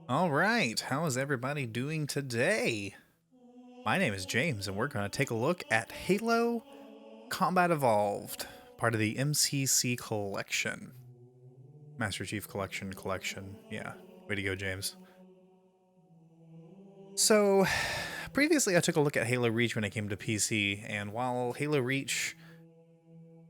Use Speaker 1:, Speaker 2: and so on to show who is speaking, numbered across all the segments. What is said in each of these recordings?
Speaker 1: All right, how is everybody doing today? My name is James, and we're going to take a look at Halo Combat Evolved, part of the MCC collection. Master Chief Collection. Yeah, way to go, James. So, previously I took a look at Halo Reach when it came to PC, and while Halo Reach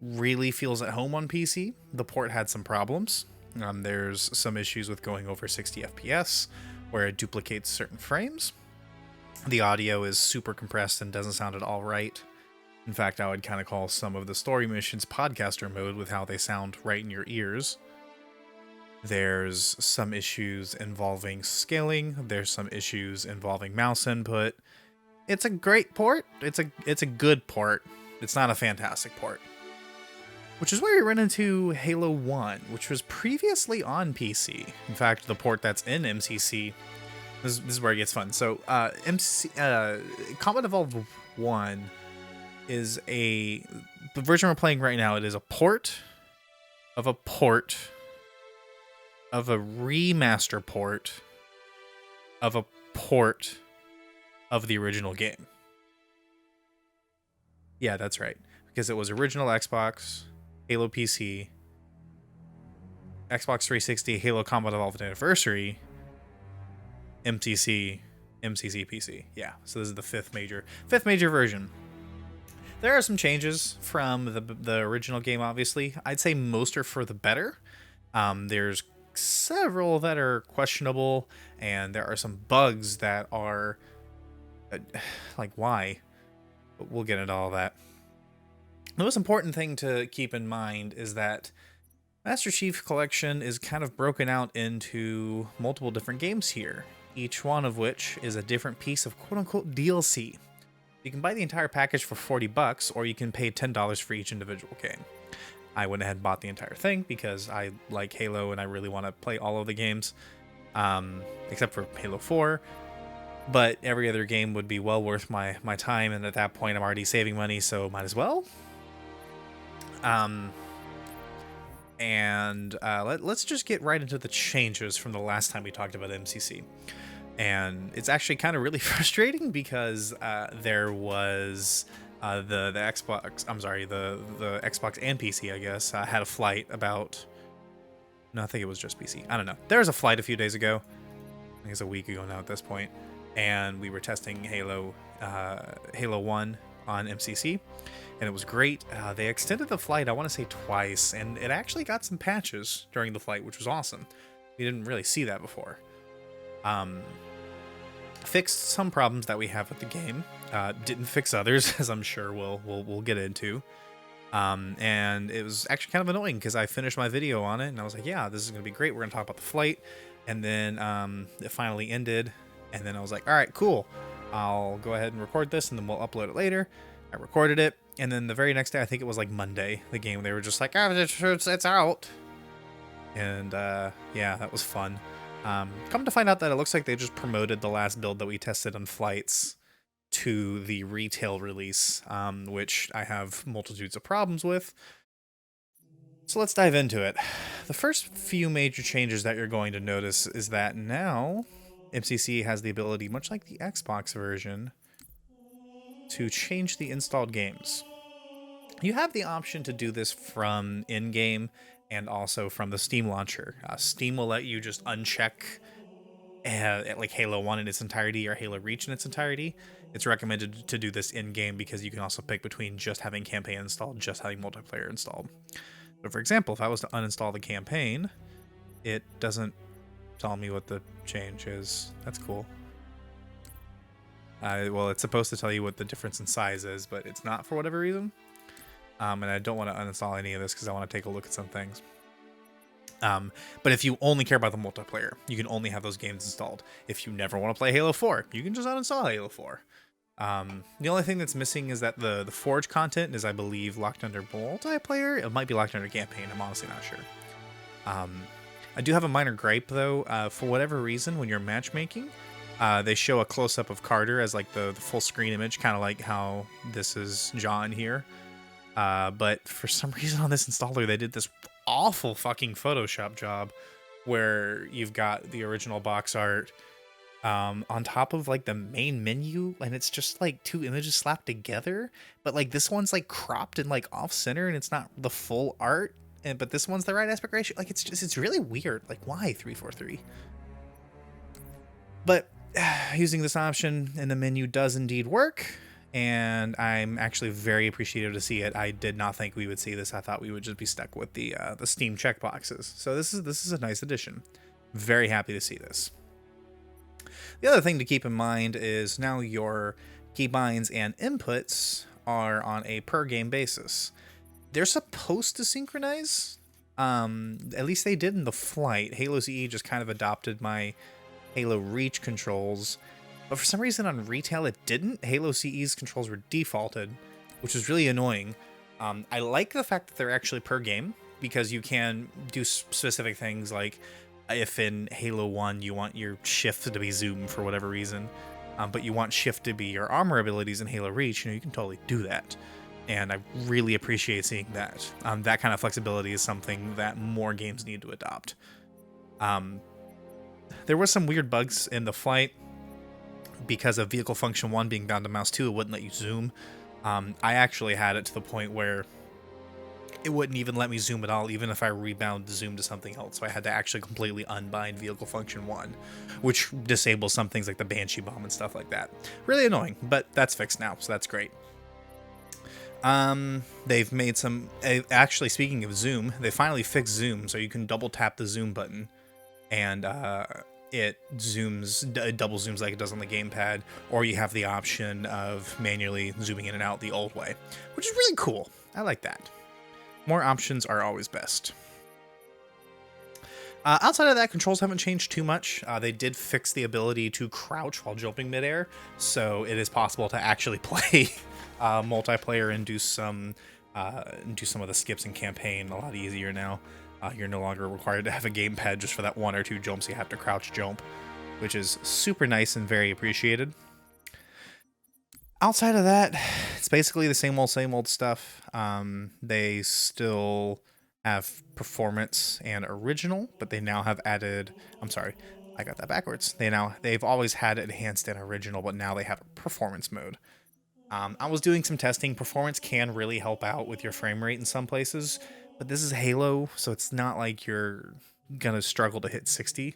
Speaker 1: really feels at home on PC, the port had some problems. There's some issues with going over 60 FPS, where it duplicates certain frames. The audio is super compressed and doesn't sound at all right. In fact, I would kind of call some of the story missions podcaster mode with how they sound right in your ears. There's some issues involving scaling. There's some issues involving mouse input. It's a great port. It's a good port. It's not a fantastic port. Which is where we run into Halo 1, which was previously on PC. In fact, the port that's in MCC. This is where it gets fun. So, Combat Evolved 1 is the version we're playing right now. It is a port of a remaster port of a port of the original game. Yeah, that's right. Because it was original Xbox, Halo PC, Xbox 360, Halo Combat Evolved Anniversary, MCC PC. Yeah, so this is the fifth major version. There are some changes from the original game, obviously. I'd say most are for the better. There's several that are questionable, and there are some bugs that are like, why? But we'll get into all that. The most important thing to keep in mind is that Master Chief Collection is kind of broken out into multiple different games here, each one of which is a different piece of quote-unquote DLC. You can buy the entire package for $40, or you can pay $10 for each individual game. I went ahead and bought the entire thing because I like Halo and I really want to play all of the games, except for Halo 4. But every other game would be well worth my time, and at that point I'm already saving money, so might as well. Let's just get right into the changes from the last time we talked about MCC. And it's actually kind of really frustrating because there was the Xbox. I'm sorry, the Xbox and PC, I guess, had a flight about. No, I think it was just PC. I don't know. There was a flight a few days ago. I think it's a week ago now at this point, and we were testing Halo 1 on MCC, and it was great. They extended the flight, I want to say twice, and it actually got some patches during the flight, which was awesome. We didn't really see that before. Fixed some problems that we have with the game. Didn't fix others, as I'm sure we'll get into. And it was actually kind of annoying because I finished my video on it and I was like, yeah, this is gonna be great. We're gonna talk about the flight, and then it finally ended, and then I was like, all right, cool. I'll go ahead and record this, and then we'll upload it later. I recorded it, and then the very next day, I think it was like Monday, the game, they were just like, it's out. And yeah, that was fun. Come to find out that it looks like they just promoted the last build that we tested on flights to the retail release, which I have multitudes of problems with. So let's dive into it. The first few major changes that you're going to notice is that now MCC has the ability, much like the Xbox version, to change the installed games. You have the option to do this from in-game and also from the Steam launcher. Steam will let you just uncheck like Halo 1 in its entirety or Halo Reach in its entirety. It's recommended to do this in-game because you can also pick between just having campaign installed, just having multiplayer installed. So for example, if I was to uninstall the campaign, it doesn't tell me what the change is. That's cool. Well, it's supposed to tell you what the difference in size is, but it's not for whatever reason. And I don't want to uninstall any of this because I want to take a look at some things. But if you only care about the multiplayer, you can only have those games installed. If you never want to play Halo 4, you can just uninstall Halo 4. The only thing that's missing is that the Forge content is, I believe, locked under multiplayer. It might be locked under campaign. I'm honestly not sure. I do have a minor gripe, though. For whatever reason, when you're matchmaking, they show a close-up of Carter as like the full screen image, kind of like how this is John here. But for some reason on this installer, they did this awful fucking Photoshop job where you've got the original box art on top of like the main menu, and it's just like two images slapped together, but like this one's like cropped and like off center, and it's not the full art, and but this one's the right aspect ratio. Like it's really weird. Like why 343? But using this option in the menu does indeed work, and I'm actually very appreciative to see it. I did not think we would see this. I thought we would just be stuck with the Steam checkboxes. So this is a nice addition. Very happy to see this. The other thing to keep in mind is now your keybinds and inputs are on a per game basis. They're supposed to synchronize. At least they did in the flight. Halo CE just kind of adopted my Halo Reach controls, but for some reason on retail it didn't. Halo CE's controls were defaulted, which is really annoying. I like the fact that they're actually per game, because you can do specific things, like if in Halo 1 you want your shift to be zoom for whatever reason, but you want shift to be your armor abilities in Halo Reach, you can totally do that. And I really appreciate seeing that. That kind of flexibility is something that more games need to adopt. There were some weird bugs in the flight because of vehicle function 1 being bound to mouse 2. It wouldn't let you zoom. I actually had it to the point where it wouldn't even let me zoom at all, even if I rebound the zoom to something else. So I had to actually completely unbind vehicle function 1, which disables some things like the Banshee bomb and stuff like that. Really annoying, but that's fixed now, so that's great. They've made some, actually speaking of zoom, they finally fixed zoom, so you can double tap the zoom button and it double zooms like it does on the gamepad, or you have the option of manually zooming in and out the old way, which is really cool. I like that. More options are always best. Outside of that, controls haven't changed too much. They did fix the ability to crouch while jumping midair, so it is possible to actually play multiplayer and do some of the skips in campaign a lot easier now. You're no longer required to have a gamepad just for that 1 or 2 jumps. You have to crouch jump, which is super nice and very appreciated. Outside of that, it's basically the same old stuff. They still have performance and original, but they now have added, I'm sorry, I got that backwards. They've always had enhanced and original, but now they have a performance mode. I was doing some testing. Performance can really help out with your frame rate in some places, but this is Halo, so it's not like you're gonna struggle to hit 60.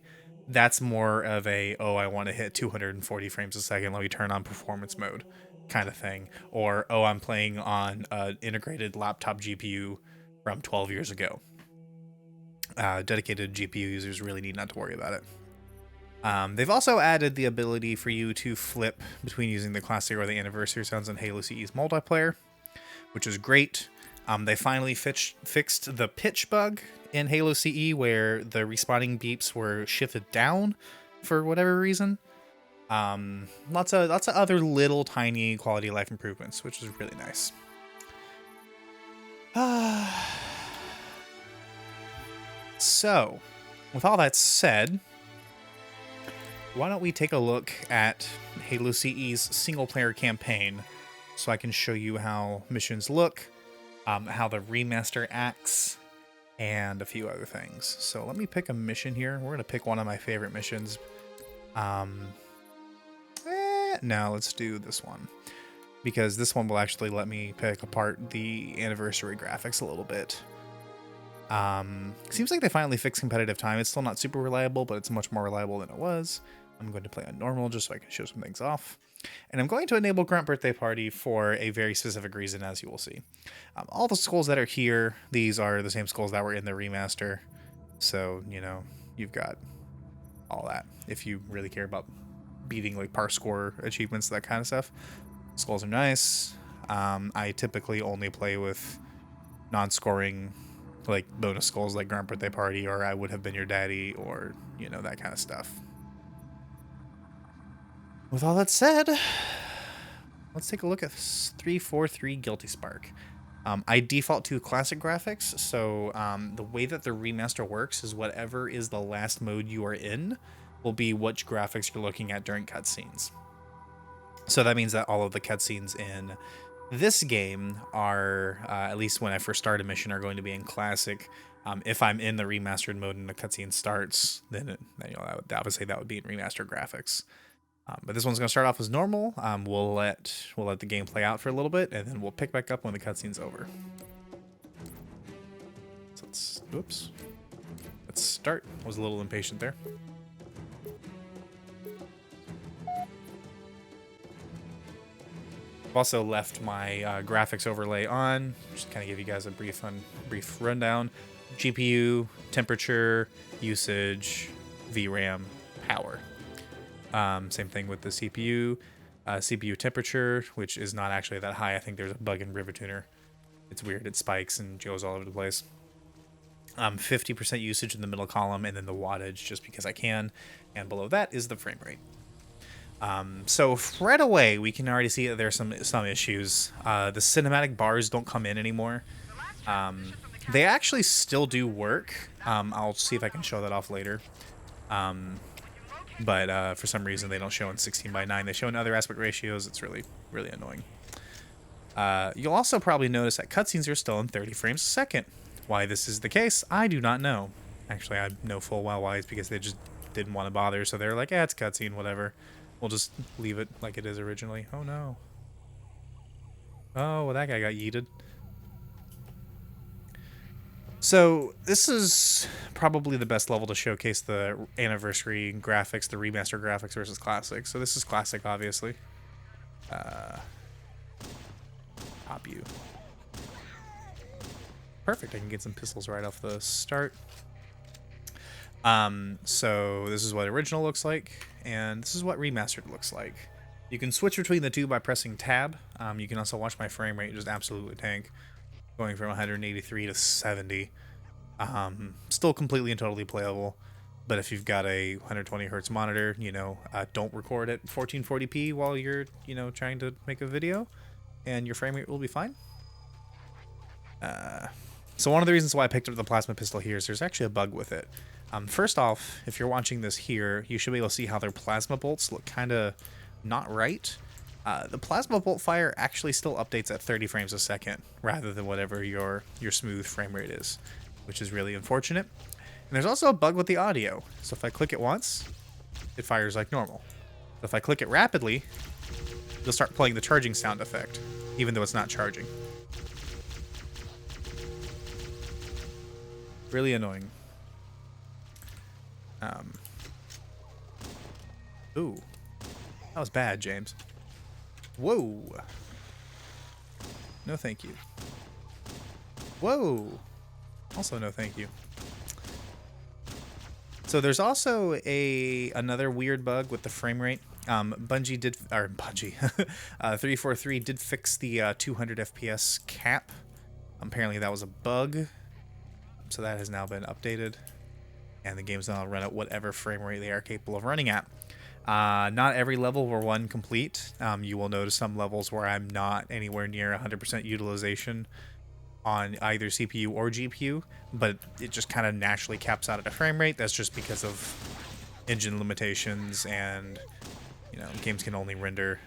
Speaker 1: That's more of a, oh, I want to hit 240 frames a second, let me turn on performance mode kind of thing. Or, oh, I'm playing on an integrated laptop GPU from 12 years ago. Dedicated GPU users really need not to worry about it. They've also added the ability for you to flip between using the classic or the anniversary sounds in Halo CE's multiplayer, which is great. They finally fixed the pitch bug in Halo CE where the respawning beeps were shifted down for whatever reason. Lots of other little tiny quality of life improvements, which is really nice. So, with all that said, why don't we take a look at Halo CE's single-player campaign so I can show you how missions look, how the remaster acts, and a few other things. So let me pick a mission here. We're going to pick one of my favorite missions. No, let's do this one, because this one will actually let me pick apart the anniversary graphics a little bit. Seems like they finally fixed competitive time. It's still not super reliable, but it's much more reliable than it was. I'm going to play on normal just so I can show some things off. And I'm going to enable Grunt Birthday Party for a very specific reason, as you will see. All the skulls that are here, these are the same skulls that were in the remaster. So, you know, you've got all that. If you really care about beating like par score achievements, that kind of stuff. Skulls are nice. I typically only play with non-scoring like bonus skulls like Grunt Birthday Party or I Would Have Been Your Daddy, or, you know, that kind of stuff. With all that said, let's take a look at 343 Guilty Spark. I default to classic graphics, so the way that the remaster works is whatever is the last mode you are in will be which graphics you're looking at during cutscenes. So that means that all of the cutscenes in this game are, at least when I first start a mission, are going to be in classic, If I'm in the remastered mode and the cutscene starts, then I would say that would be in remastered graphics. But this one's gonna start off as normal. We'll let the game play out for a little bit, and then we'll pick back up when the cutscene's over. So let's start. I was a little impatient there. I've also left my graphics overlay on, just to kind of give you guys a brief rundown. GPU, temperature, usage, VRAM, power. Same thing with the CPU. CPU temperature, which is not actually that high. I think there's a bug in River Tuner. It's weird. It spikes and goes all over the place. 50% usage in the middle column, and then the wattage, just because I can. And below that is the frame rate. So right away, we can already see that there's some issues. The cinematic bars don't come in anymore. They actually still do work. I'll see if I can show that off later. But for some reason, they don't show in 16:9. They show in other aspect ratios. It's really, really annoying. You'll also probably notice that cutscenes are still in 30 frames a second. Why this is the case, I do not know. Actually, I know full well why. It's because they just didn't want to bother, so they're like, it's cutscene, whatever. We'll just leave it like it is originally. Oh, no. Oh, well, that guy got yeeted. So this is probably the best level to showcase the anniversary graphics, the remaster graphics versus classic. So this is classic, obviously. Top you. Perfect. I can get some pistols right off the start. So this is what original looks like, and this is what remastered looks like. You can switch between the two by pressing tab. You can also watch my frame rate just absolutely tank, going from 183 to 70. Still completely and totally playable, but if you've got a 120 hertz monitor, don't record at 1440p while you're, trying to make a video, and your frame rate will be fine. So one of the reasons why I picked up the plasma pistol here is there's actually a bug with it. First off, if you're watching this here, you should be able to see how their plasma bolts look kind of not right. The plasma bolt fire actually still updates at 30 frames a second rather than whatever your smooth frame rate is, which is really unfortunate. And there's also a bug with the audio. So if I click it once, it fires like normal. But if I click it rapidly, it'll start playing the charging sound effect, even though it's not charging. Really annoying. Ooh. That was bad, James. Whoa. No thank you. Whoa. Also no thank you. So there's also another weird bug with the frame rate. Bungie 343 did fix the 200 FPS cap. Apparently that was a bug. So that has now been updated, and the game's now run at whatever frame rate they are capable of running at. Not every level will run complete. You will notice some levels where I'm not anywhere near 100% utilization on either CPU or GPU, but it just kind of naturally caps out at a frame rate. That's just because of engine limitations, and games can only render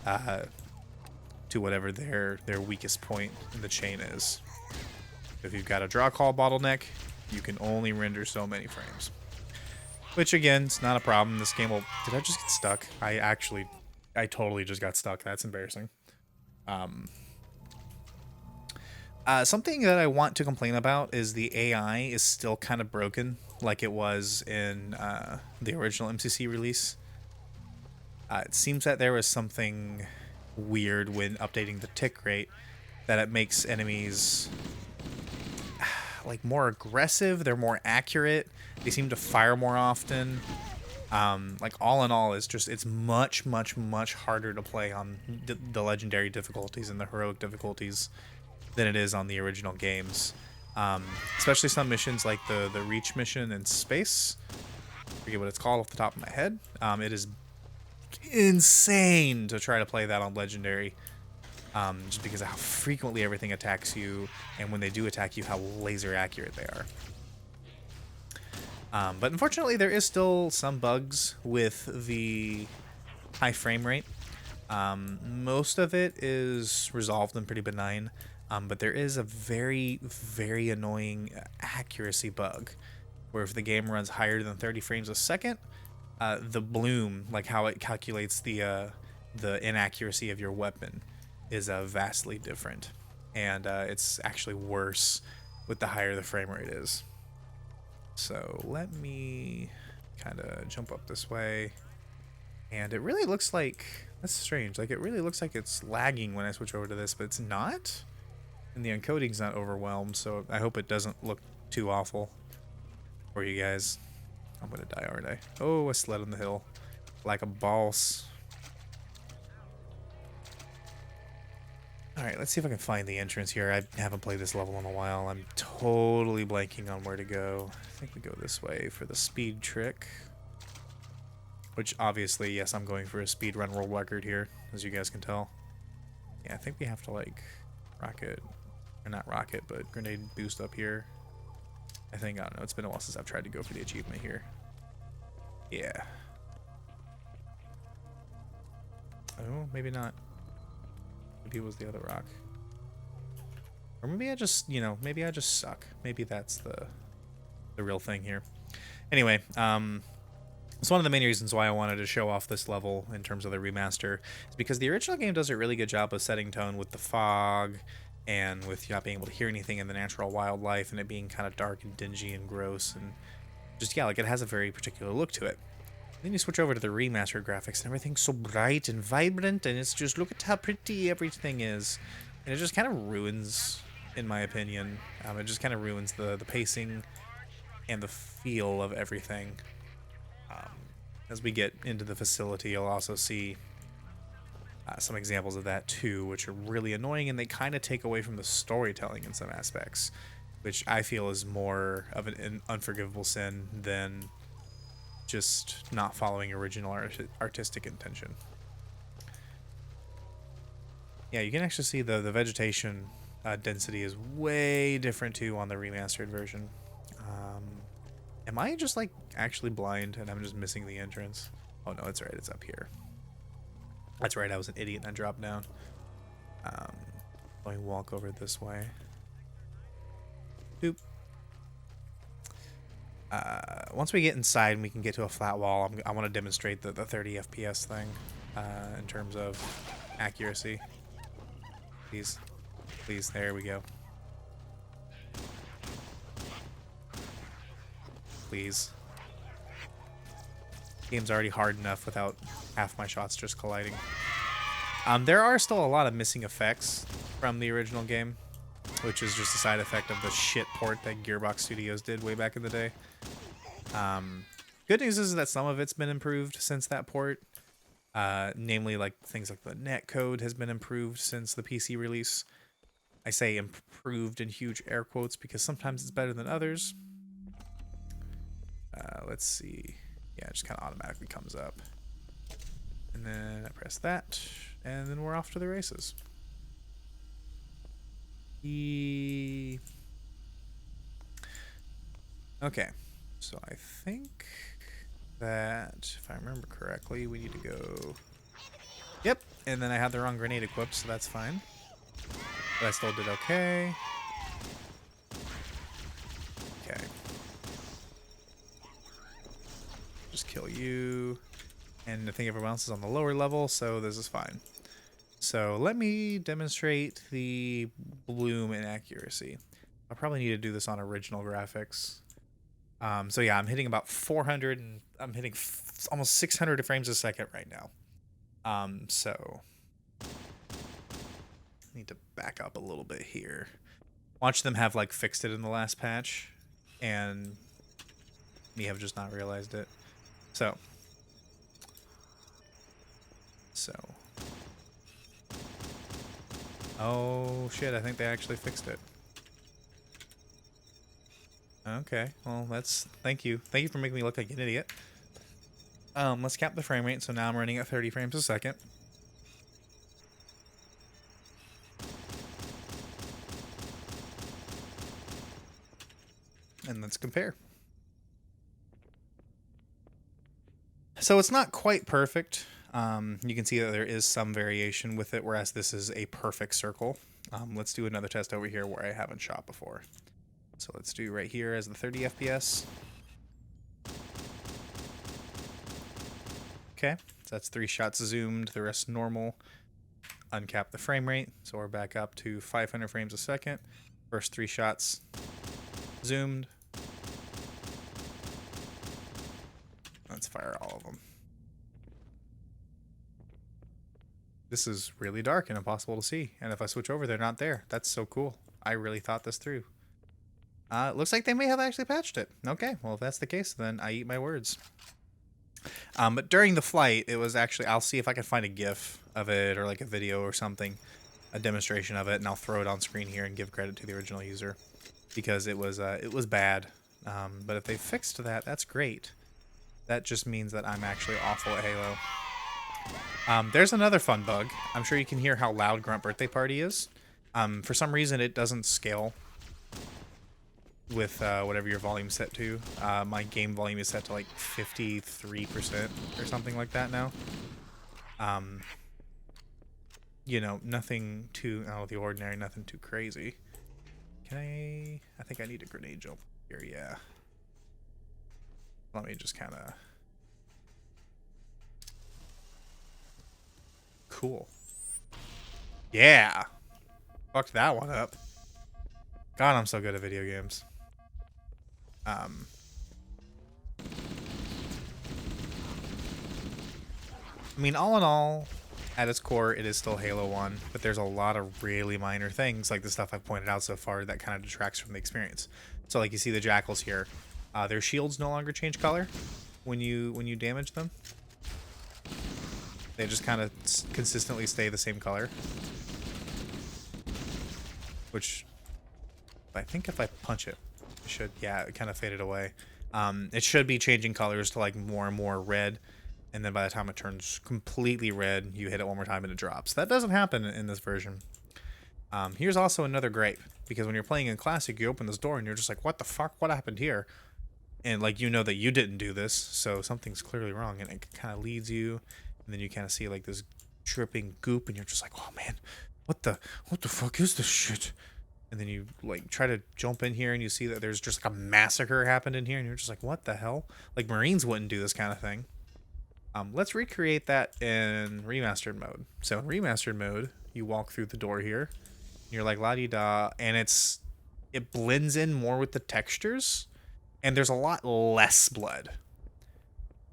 Speaker 1: to whatever their weakest point in the chain is. If you've got a draw call bottleneck, you can only render so many frames. Which, again, it's not a problem. This game will... Did I just get stuck? I totally just got stuck. That's embarrassing. Something that I want to complain about is the AI is still kind of broken, like it was in the original MCC release. It seems that there was something weird when updating the tick rate, that it makes enemies... like more aggressive, they're more accurate, they seem to fire more often. Like all in all, it's much harder to play on the legendary difficulties and the heroic difficulties than it is on the original games. Especially some missions like the Reach mission in space. I forget what it's called off the top of my head. It is insane to try to play that on legendary. Just because of how frequently everything attacks you, and when they do attack you, how laser accurate they are. But unfortunately, there is still some bugs with the high frame rate. Most of it is resolved and pretty benign. But there is a very, very annoying accuracy bug where if the game runs higher than 30 frames a second, the bloom, like how it calculates the inaccuracy of your weapon, is vastly different, and it's actually worse with the higher the frame rate is. So let me kind of jump up this way, and it really looks like, that's strange, like it really looks like it's lagging when I switch over to this, but it's not, and the encoding's not overwhelmed, so I hope it doesn't look too awful for you guys. I'm gonna die, aren't I? Oh, I slid on the hill like a boss. Alright, let's see if I can find the entrance here. I haven't played this level in a while. I'm totally blanking on where to go. I think we go this way for the speed trick. Which, obviously, yes, I'm going for a speedrun world record here, as you guys can tell. Yeah, I think we have to, like, rocket, or not rocket, but grenade boost up here. I think, I don't know, it's been a while since I've tried to go for the achievement here. Yeah. Oh, maybe not. Maybe it was the other rock. Or maybe I just, you know, maybe I just suck. Maybe that's the real thing here. Anyway, it's one of the main reasons why I wanted to show off this level in terms of the remaster, is because the original game does a really good job of setting tone with the fog and with you not being able to hear anything in the natural wildlife and it being kind of dark and dingy and gross and just, yeah, like it has a very particular look to it. Then you switch over to the remastered graphics and everything's so bright and vibrant and it's just, look at how pretty everything is. And it just kind of ruins, in my opinion, it just kind of ruins the pacing and the feel of everything. As we get into the facility, you'll also see some examples of that too, which are really annoying, and they kind of take away from the storytelling in some aspects, which I feel is more of an unforgivable sin than just not following original artistic intention. Yeah, you can actually see the vegetation density is way different too on the remastered version. Am I just like actually blind and I'm just missing the entrance? Oh no, it's right, it's up here. That's right, I was an idiot and I dropped down. Let me walk over this way. Boop. Once we get inside and we can get to a flat wall, I want to demonstrate the 30 FPS thing in terms of accuracy. Please, please, there we go. Please. Game's already hard enough without half my shots just colliding. There are still a lot of missing effects from the original game, which is just a side effect of the shit port that Gearbox Studios did way back in the day. Good news is that some of it's been improved since that port. Namely, like things like the netcode has been improved since the PC release. I say improved in huge air quotes because sometimes it's better than others. Let's see. Yeah, it just kind of automatically comes up. And then I press that, and then we're off to the races. Okay, so I think that, if I remember correctly, we need to go... Yep, and then I had the wrong grenade equipped, so that's fine. But I still did okay. Okay. Just kill you. And I think everyone else is on the lower level, so this is fine. So let me demonstrate the bloom and accuracy. I'll probably need to do this on original graphics. So yeah, I'm hitting about 400 and I'm hitting almost 600 frames a second right now. So I need to back up a little bit here. Watch them have like fixed it in the last patch and me have just not realized it. So oh shit, I think they actually fixed it. Okay, well that's, thank you for making me look like an idiot. Let's cap the frame rate, so now I'm running at 30 frames a second. And let's compare. So it's not quite perfect. You can see that there is some variation with it, whereas this is a perfect circle. Let's do another test over here where I haven't shot before. So let's do right here as the 30 FPS. Okay, so that's 3 shots zoomed, the rest normal. Uncap the frame rate, so we're back up to 500 frames a second. First 3 shots zoomed. Let's fire all of them. This is really dark and impossible to see, and if I switch over, they're not there. That's so cool. I really thought this through. It looks like they may have actually patched it. Okay, well, if that's the case, then I eat my words. But during the flight, it was actually, I'll see if I can find a GIF of it or like a video or something, a demonstration of it, and I'll throw it on screen here and give credit to the original user because it was bad. But if they fixed that, that's great. That just means that I'm actually awful at Halo. There's another fun bug. I'm sure you can hear how loud Grunt Birthday Party is. For some reason, it doesn't scale with whatever your volume set to. My game volume is set to like 53% or something like that now. You know, nothing too out of the ordinary, nothing too crazy. Can I think I need a grenade jump here, yeah. Let me just kind of... Cool. Yeah! Fucked that one up. God, I'm so good at video games. I mean, all in all, at its core, it is still Halo 1, but there's a lot of really minor things, like the stuff I've pointed out so far, that kind of detracts from the experience. So, like, you see the Jackals here. Their shields no longer change color when you damage them. They just kind of consistently stay the same color. Which, I think if I punch it, it should, yeah, it kind of faded away. It should be changing colors to like more and more red, and then by the time it turns completely red, you hit it one more time and it drops. That doesn't happen in this version. Here's also another gripe, because when you're playing in Classic, you open this door and you're just like, what the fuck? What happened here? And like, you know that you didn't do this, so something's clearly wrong, and it kind of leads you, and then you kind of see like this dripping goop, and you're just like, oh man, what the fuck is this shit? And then you like try to jump in here and you see that there's just like a massacre happened in here, and you're just like, what the hell? Like, Marines wouldn't do this kind of thing. Let's recreate that in remastered mode. So in remastered mode, you walk through the door here, and you're like la-di-da, and it blends in more with the textures, and there's a lot less blood.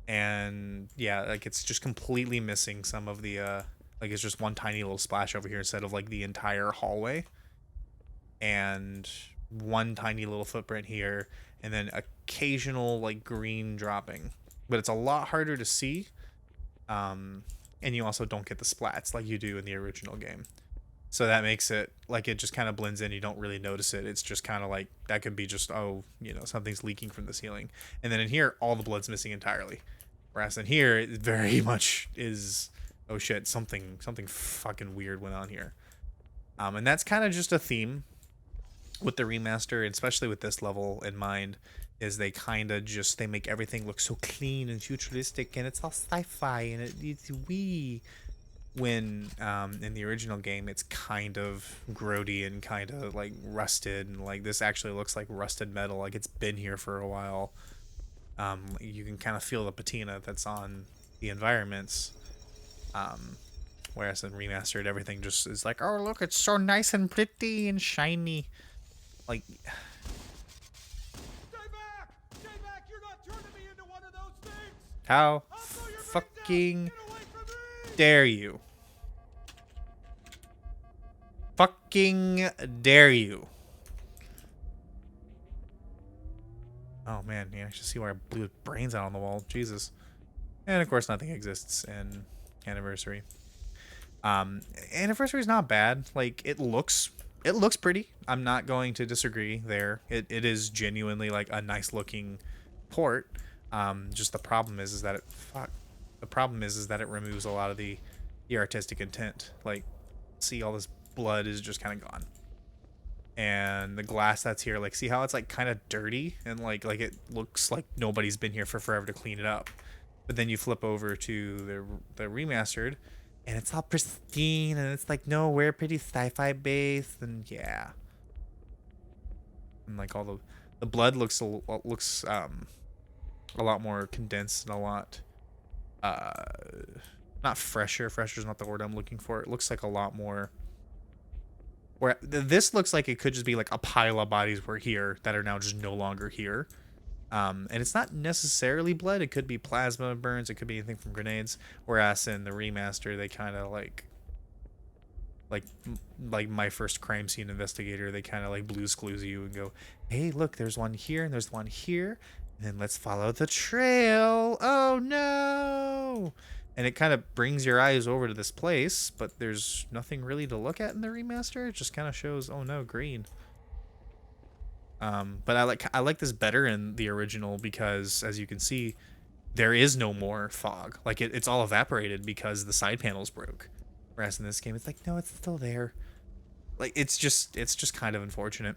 Speaker 1: And yeah, like, it's just completely missing some of the like, it's just one tiny little splash over here instead of like the entire hallway, and one tiny little footprint here, and then occasional like green dropping, but it's a lot harder to see. And you also don't get the splats like you do in the original game, so that makes it like it just kind of blends in. You don't really notice it. It's just kind of like, that could be just, oh, you know, something's leaking from the ceiling. And then in here, all the blood's missing entirely, whereas in here it very much is, oh shit, something fucking weird went on here. And that's kind of just a theme with the remaster, and especially with this level in mind, is they kind of just, they make everything look so clean and futuristic, and it's all sci-fi, and it's wee. When in the original game, it's kind of grody and kind of like rusted, and like this actually looks like rusted metal, like it's been here for a while. You can kind of feel the patina that's on the environments. Whereas in remastered, everything just is like, oh look, it's so nice and pretty and shiny. Like,
Speaker 2: Stay back! Stay back! You're not turning me into one of those things!
Speaker 1: how
Speaker 2: I'll throw your brains
Speaker 1: fucking
Speaker 2: out! Get away from me!
Speaker 1: dare you? Fucking dare you? Oh man, you actually see where I blew his brains out on the wall. Jesus. And of course, nothing exists in Anniversary. Anniversary is not bad. Like, it looks pretty. I'm not going to disagree there. It is genuinely like a nice looking port. Just the problem is that it removes a lot of the artistic intent. Like, see, all this blood is just kind of gone, and the glass that's here, like, see how it's like kind of dirty, and like it looks like nobody's been here for forever to clean it up. But then you flip over to the remastered, And it's all pristine, and it's like, no, we're pretty sci-fi based, and yeah. And like all the blood looks a lot more condensed and a lot not fresher. Fresher's not the word I'm looking for. It looks like a lot more. Where this looks like it could just be like a pile of bodies were here that are now just no longer here. And it's not necessarily blood. It could be plasma burns. It could be anything from grenades. Whereas in the remaster, they kind of like My First Crime Scene Investigator, they kind of like Blue's Clues you and go, hey, look, there's one here and there's one here. And then let's follow the trail. Oh, no. And it kind of brings your eyes over to this place, but there's nothing really to look at in the remaster. It just kind of shows, oh, no, green. But I like this better in the original because, as you can see, there is no more fog. Like it's all evaporated because the side panels broke. Whereas in this game, it's like, no, it's still there. Like it's just kind of unfortunate.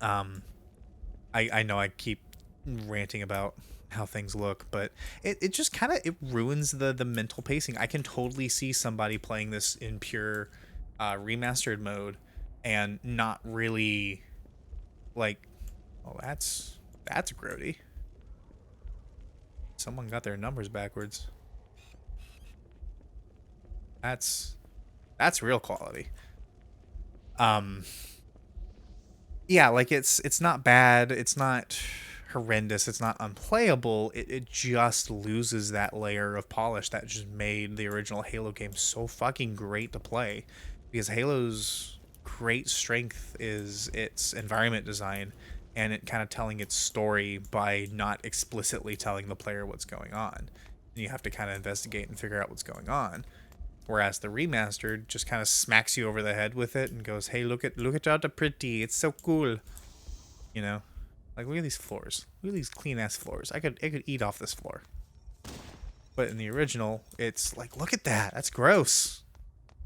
Speaker 1: I know I keep ranting about how things look, but it just kind of it ruins the mental pacing. I can totally see somebody playing this in pure remastered mode and not really like, oh, that's grody. Someone got their numbers backwards. That's real quality. Yeah, like it's not bad, it's not horrendous, it's not unplayable. It just loses that layer of polish that just made the original Halo game so fucking great to play. Because Halo's great strength is its environment design and it kind of telling its story by not explicitly telling the player what's going on. You have to kind of investigate and figure out what's going on. Whereas the remastered just kind of smacks you over the head with it and goes, "Hey, look at all the pretty. It's so cool." You know, like look at these floors. Look at these clean ass floors. I could eat off this floor. But in the original, it's like, look at that. That's gross.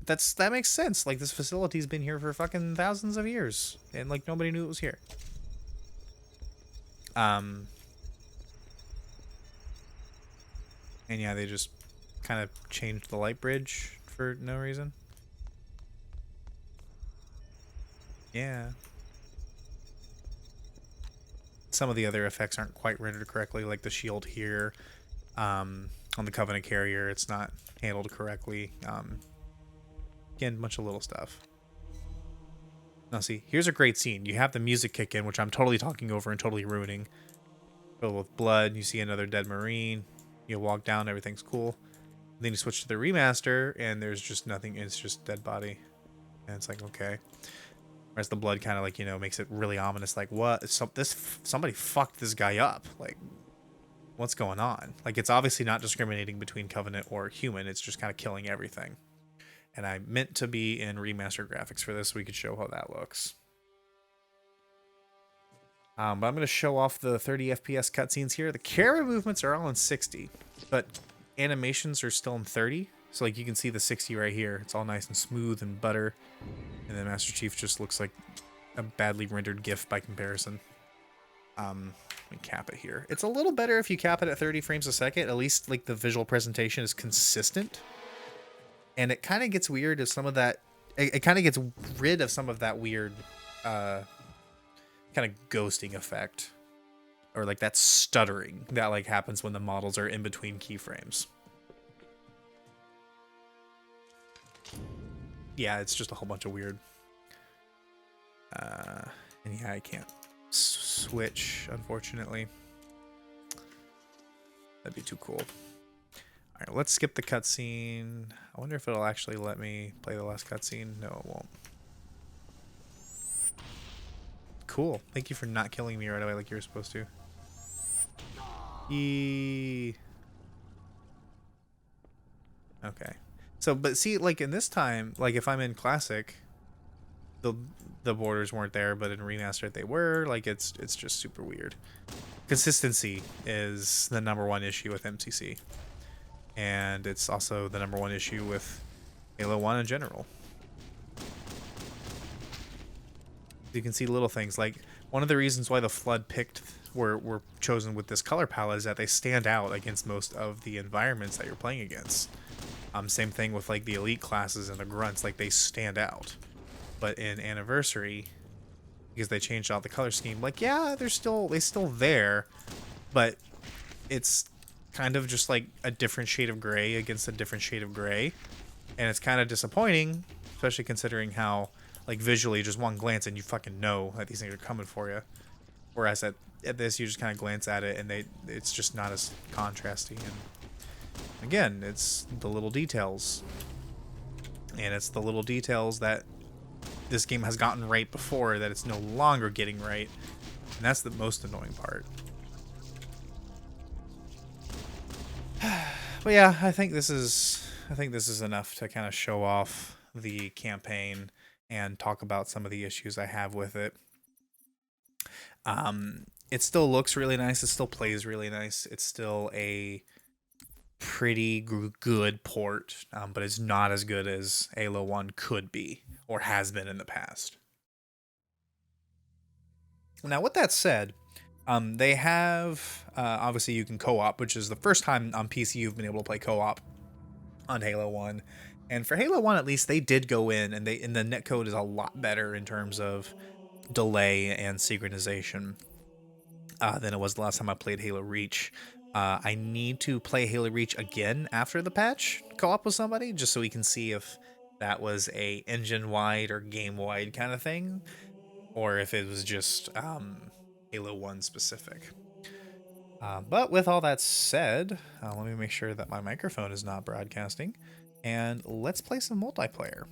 Speaker 1: That makes sense. Like this facility's been here for fucking thousands of years, and like nobody knew it was here. And yeah, they just kind of changed the light bridge for no reason. Yeah. Some of the other effects aren't quite rendered correctly, like the shield here. On the Covenant carrier, it's not handled correctly. Again, a bunch of little stuff. Now see, here's a great scene. You have the music kick in, which I'm totally talking over and totally ruining. Filled with blood, you see another dead Marine. You walk down, everything's cool. Then you switch to the remaster, and there's just nothing. It's just dead body, and it's like, okay. Whereas the blood kind of like, you know, makes it really ominous. Like, what? Somebody fucked this guy up. Like, what's going on? Like, it's obviously not discriminating between Covenant or human. It's just kind of killing everything. And I meant to be in remastered graphics for this so we could show how that looks. But I'm going to show off the 30 FPS cutscenes here. The camera movements are all in 60, but animations are still in 30. So like you can see the 60 right here. It's all nice and smooth and butter. And then Master Chief just looks like a badly rendered GIF by comparison. Let me cap it here. It's a little better if you cap it at 30 frames a second. At least like the visual presentation is consistent. And it kind of gets weird if some of that... It kind of gets rid of some of that weird kind of ghosting effect. Or like that stuttering that like happens when the models are in between keyframes. Yeah, it's just a whole bunch of weird. And yeah, I can't switch, unfortunately. That'd be too cool. All right, let's skip the cutscene. I wonder if it'll actually let me play the last cutscene. No, it won't. Cool. Thank you for not killing me right away like you were supposed to. Yee. Okay. So, but see, like in this time, like if I'm in Classic, the borders weren't there, but in Remastered they were. Like it's just super weird. Consistency is the #1 issue with MCC. And it's also the #1 issue with Halo 1 in general. You can see little things like one of the reasons why the Flood were chosen with this color palette is that they stand out against most of the environments that you're playing against. Same thing with like the elite classes and the grunts, like they stand out. But in Anniversary, because they changed out the color scheme, like yeah, they still there, but it's kind of just like a different shade of gray against a different shade of gray, and it's kind of disappointing, especially considering how like visually just one glance and you fucking know that these things are coming for you. Whereas at this, you just kind of glance at it and it's just not as contrasty. And again, it's the little details, and it's the little details that this game has gotten right before that it's no longer getting right, and that's the most annoying part. But yeah, I think this is enough to kind of show off the campaign and talk about some of the issues I have with it. It still looks really nice. It still plays really nice. It's still a pretty good port, but it's not as good as Halo 1 could be or has been in the past. Now, with that said, they have obviously you can co-op, which is the first time on PC you've been able to play co-op on Halo 1. And for Halo 1, at least, they did go in, and the netcode is a lot better in terms of delay and synchronization than it was the last time I played Halo Reach. I need to play Halo Reach again after the patch, co-op with somebody, just so we can see if that was a engine-wide or game-wide kind of thing, or if it was just Halo 1 specific. But with all that said, let me make sure that my microphone is not broadcasting, and let's play some multiplayer.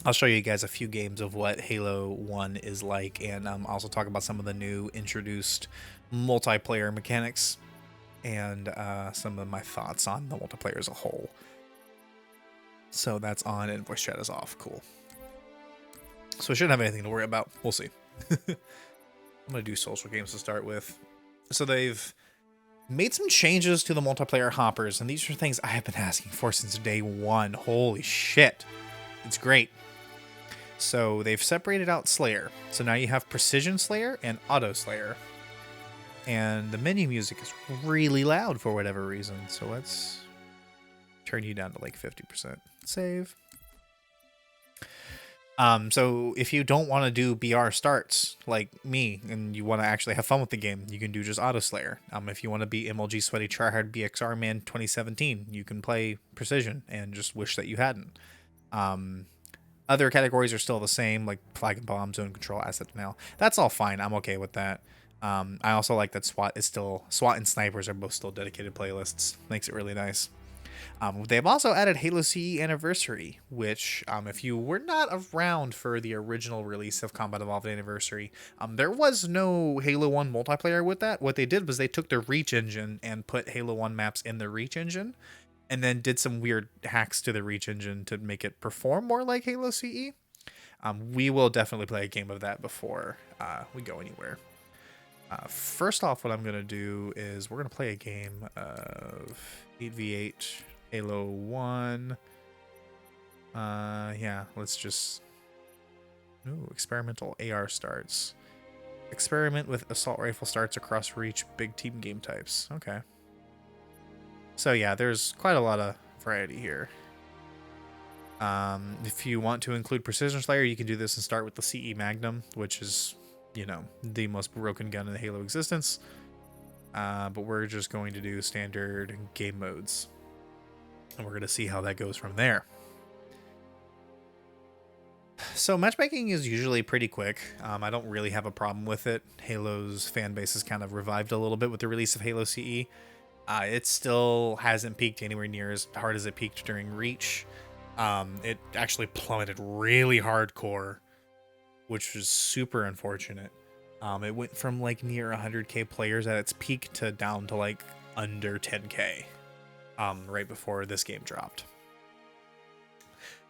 Speaker 1: I'll show you guys a few games of what Halo 1 is like, and also talk about some of the new introduced multiplayer mechanics, and some of my thoughts on the multiplayer as a whole. So that's on, and voice chat is off. Cool. So I shouldn't have anything to worry about. We'll see. I'm going to do social games to start with. So they've made some changes to the multiplayer hoppers, and these are things I have been asking for since day one. Holy shit. It's great. So they've separated out Slayer. So now you have Precision Slayer and Auto Slayer. And the menu music is really loud for whatever reason. So let's turn you down to like 50%. Save. So if you don't want to do BR starts like me and you want to actually have fun with the game, you can do just Auto Slayer. If you want to be MLG Sweaty Tryhard BXR Man 2017, you can play Precision and just wish that you hadn't. Other categories are still the same, like Flag and Bomb, Zone Control, Asset Denial. That's all fine. I'm okay with that. I also like that SWAT and Snipers are both still dedicated playlists. Makes it really nice. They've also added Halo CE Anniversary, which, if you were not around for the original release of Combat Evolved Anniversary, there was no Halo 1 multiplayer with that. What they did was they took the Reach engine and put Halo 1 maps in the Reach engine, and then did some weird hacks to the Reach engine to make it perform more like Halo CE. We will definitely play a game of that before we go anywhere. First off, what I'm going to do is we're going to play a game of 8v8 Halo 1. Yeah, let's just... Ooh, experimental AR starts. Experiment with assault rifle starts across Reach big team game types. Okay. So yeah, there's quite a lot of variety here. If you want to include Precision Slayer, you can do this and start with the CE Magnum, which is, you know, the most broken gun in the Halo existence. But we're just going to do standard game modes. And we're going to see how that goes from there. So matchmaking is usually pretty quick. I don't really have a problem with it. Halo's fan base has kind of revived a little bit with the release of Halo CE. It still hasn't peaked anywhere near as hard as it peaked during Reach. It actually plummeted really hardcore, which was super unfortunate. It went from like near 100k players at its peak to down to like under 10k right before this game dropped.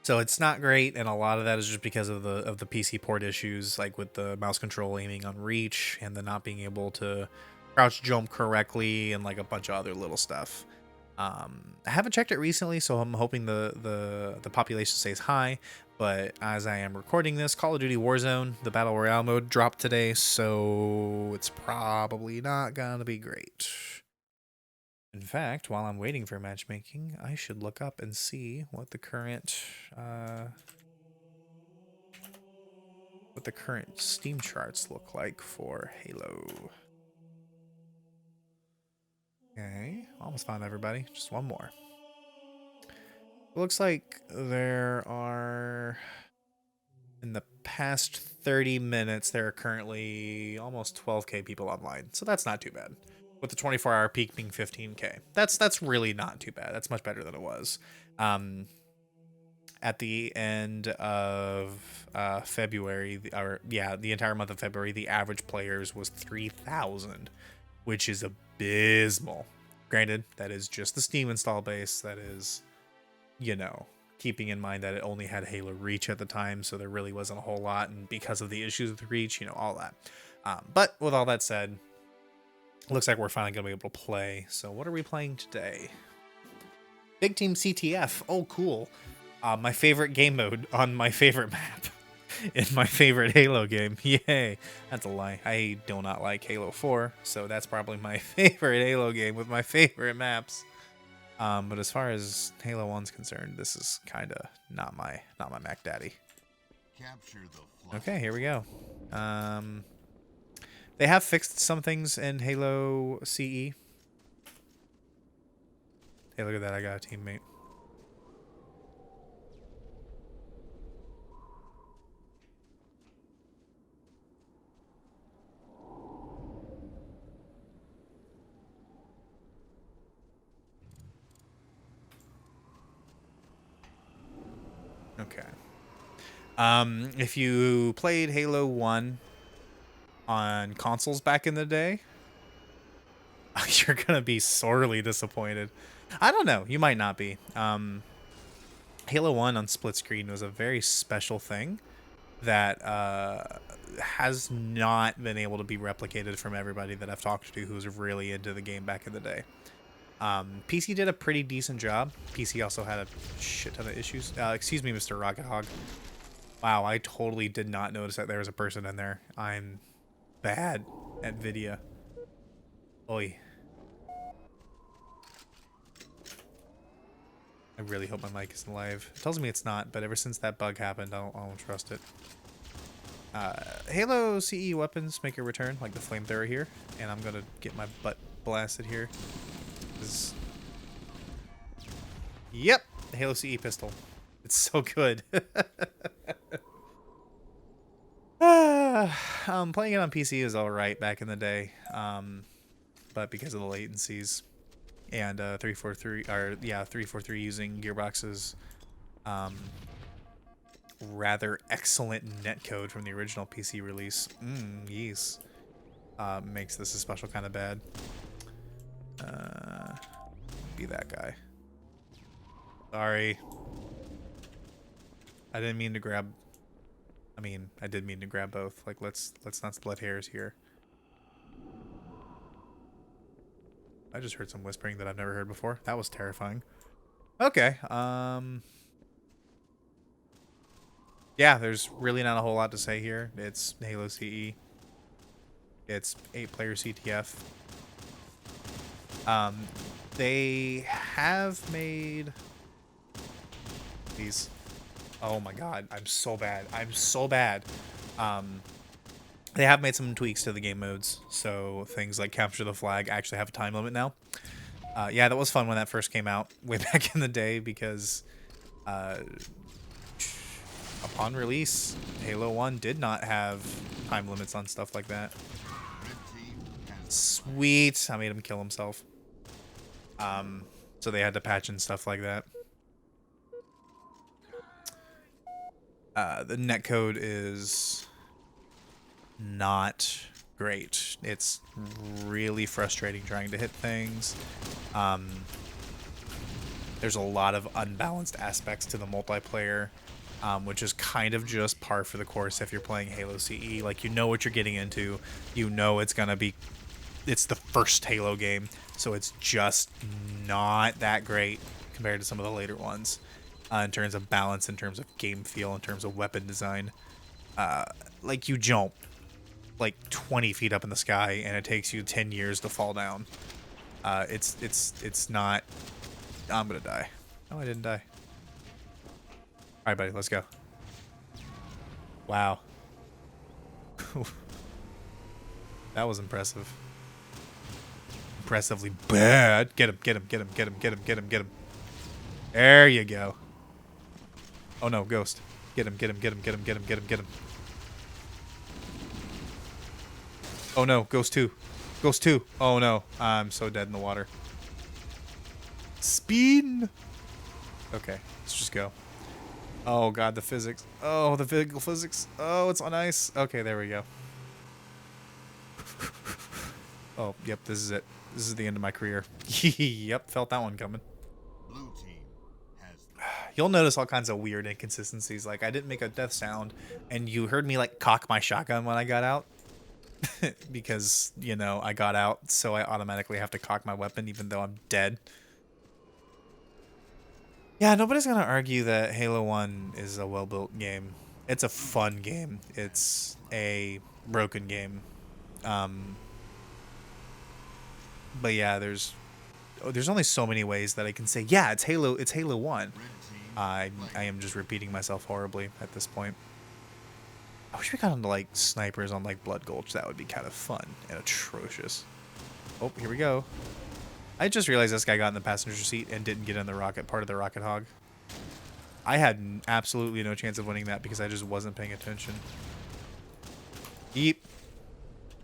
Speaker 1: So it's not great, and a lot of that is just because of the PC port issues, like with the mouse control aiming on Reach and the not being able to crouch jump correctly and like a bunch of other little stuff. I haven't checked it recently, so I'm hoping the population stays high. But as I am recording this, Call of Duty Warzone, the Battle Royale mode, dropped today, so it's probably not gonna be great. In fact, while I'm waiting for matchmaking, I should look up and see what the current Steam charts look like for Halo. Okay, almost found everybody. Just one more. It looks like there are, in the past 30 minutes, there are currently almost 12K people online. So that's not too bad. With the 24-hour peak being 15K. That's really not too bad. That's much better than it was. At the end of February, the entire month of February, the average players was 3,000, which is abysmal. Granted, that is just the Steam install base. That is, keeping in mind that it only had Halo Reach at the time, so there really wasn't a whole lot, and because of the issues with Reach, all that. But with all that said, looks like we're finally going to be able to play. So what are we playing today? Big Team CTF. Oh, cool. My favorite game mode on my favorite map in my favorite Halo game. Yay. That's a lie. I do not like Halo 4, so that's probably my favorite Halo game with my favorite maps. But as far as Halo 1's concerned, this is kind of not my Mac Daddy.
Speaker 3: Capture the
Speaker 1: okay, here we go. They have fixed some things in Halo CE. Hey, look at that. I got a teammate. Okay. If you played Halo 1 on consoles back in the day, you're gonna be sorely disappointed. I don't know. You might not be. Halo 1 on split screen was a very special thing that has not been able to be replicated from everybody that I've talked to who's really into the game back in the day. PC did a pretty decent job. PC also had a shit ton of issues. Excuse me, Mr. Rocket Hog. Wow, I totally did not notice that there was a person in there. I'm bad at video. Oi. I really hope my mic isn't live. It tells me it's not, but ever since that bug happened, I don't trust it. Halo CE weapons make a return, like the flamethrower here, and I'm gonna get my butt blasted here. Yep, the Halo CE pistol. It's so good. Playing it on PC is alright back in the day, but because of the latencies and 343 using Gearbox's rather excellent netcode from the original PC release, yes, makes this a special kind of bad. Be that guy. Sorry. I didn't mean to grab. I mean, I did mean to grab both. Like, let's not split hairs here. I just heard some whispering that I've never heard before. That was terrifying. Okay. Yeah, there's really not a whole lot to say here. It's Halo CE. It's 8-player CTF. They have made these. Oh my god, I'm so bad. I'm so bad. They have made some tweaks to the game modes, so things like capture the flag actually have a time limit now. Yeah, that was fun when that first came out way back in the day because upon release, Halo 1 did not have time limits on stuff like that. Sweet. I made him kill himself. So they had to patch and stuff like that. The netcode is not great. It's really frustrating trying to hit things. There's a lot of unbalanced aspects to the multiplayer, which is kind of just par for the course if you're playing Halo CE. Like, you know what you're getting into. You know it's gonna be... It's the first Halo game, so it's just not that great compared to some of the later ones. In terms of balance, in terms of game feel, in terms of weapon design. Like, you jump like 20 feet up in the sky and it takes you 10 years to fall down. It's not. I'm gonna die. No, I didn't die. All right, buddy, let's go. Wow. That was impressive. Impressively bad. Get him, get him, get him, get him, get him, get him, get him. There you go. Oh no, ghost. Get him, get him, get him, get him, get him, get him, get him. Oh no, ghost 2. Ghost 2. Oh no, I'm so dead in the water. Speed. Okay, let's just go. Oh god, the physics. Oh, the vehicle physics. Oh, it's on ice. Okay, there we go. Oh, yep, this is it. This is the end of my career. Yep, felt that one coming.
Speaker 3: Blue team has
Speaker 1: You'll notice all kinds of weird inconsistencies. Like, I didn't make a death sound, and you heard me, like, cock my shotgun when I got out. Because, you know, I got out, so I automatically have to cock my weapon even though I'm dead. Yeah, nobody's gonna argue that Halo 1 is a well-built game. It's a fun game. It's a broken game. But yeah, there's only so many ways that I can say, yeah, it's Halo 1.
Speaker 3: red team.
Speaker 1: I am just repeating myself horribly at this point. I wish we got into like snipers on like Blood Gulch. That would be kind of fun and atrocious. Oh, here we go. I just realized this guy got in the passenger seat and didn't get in the rocket part of the rocket hog. I had absolutely no chance of winning that because I just wasn't paying attention. Yep.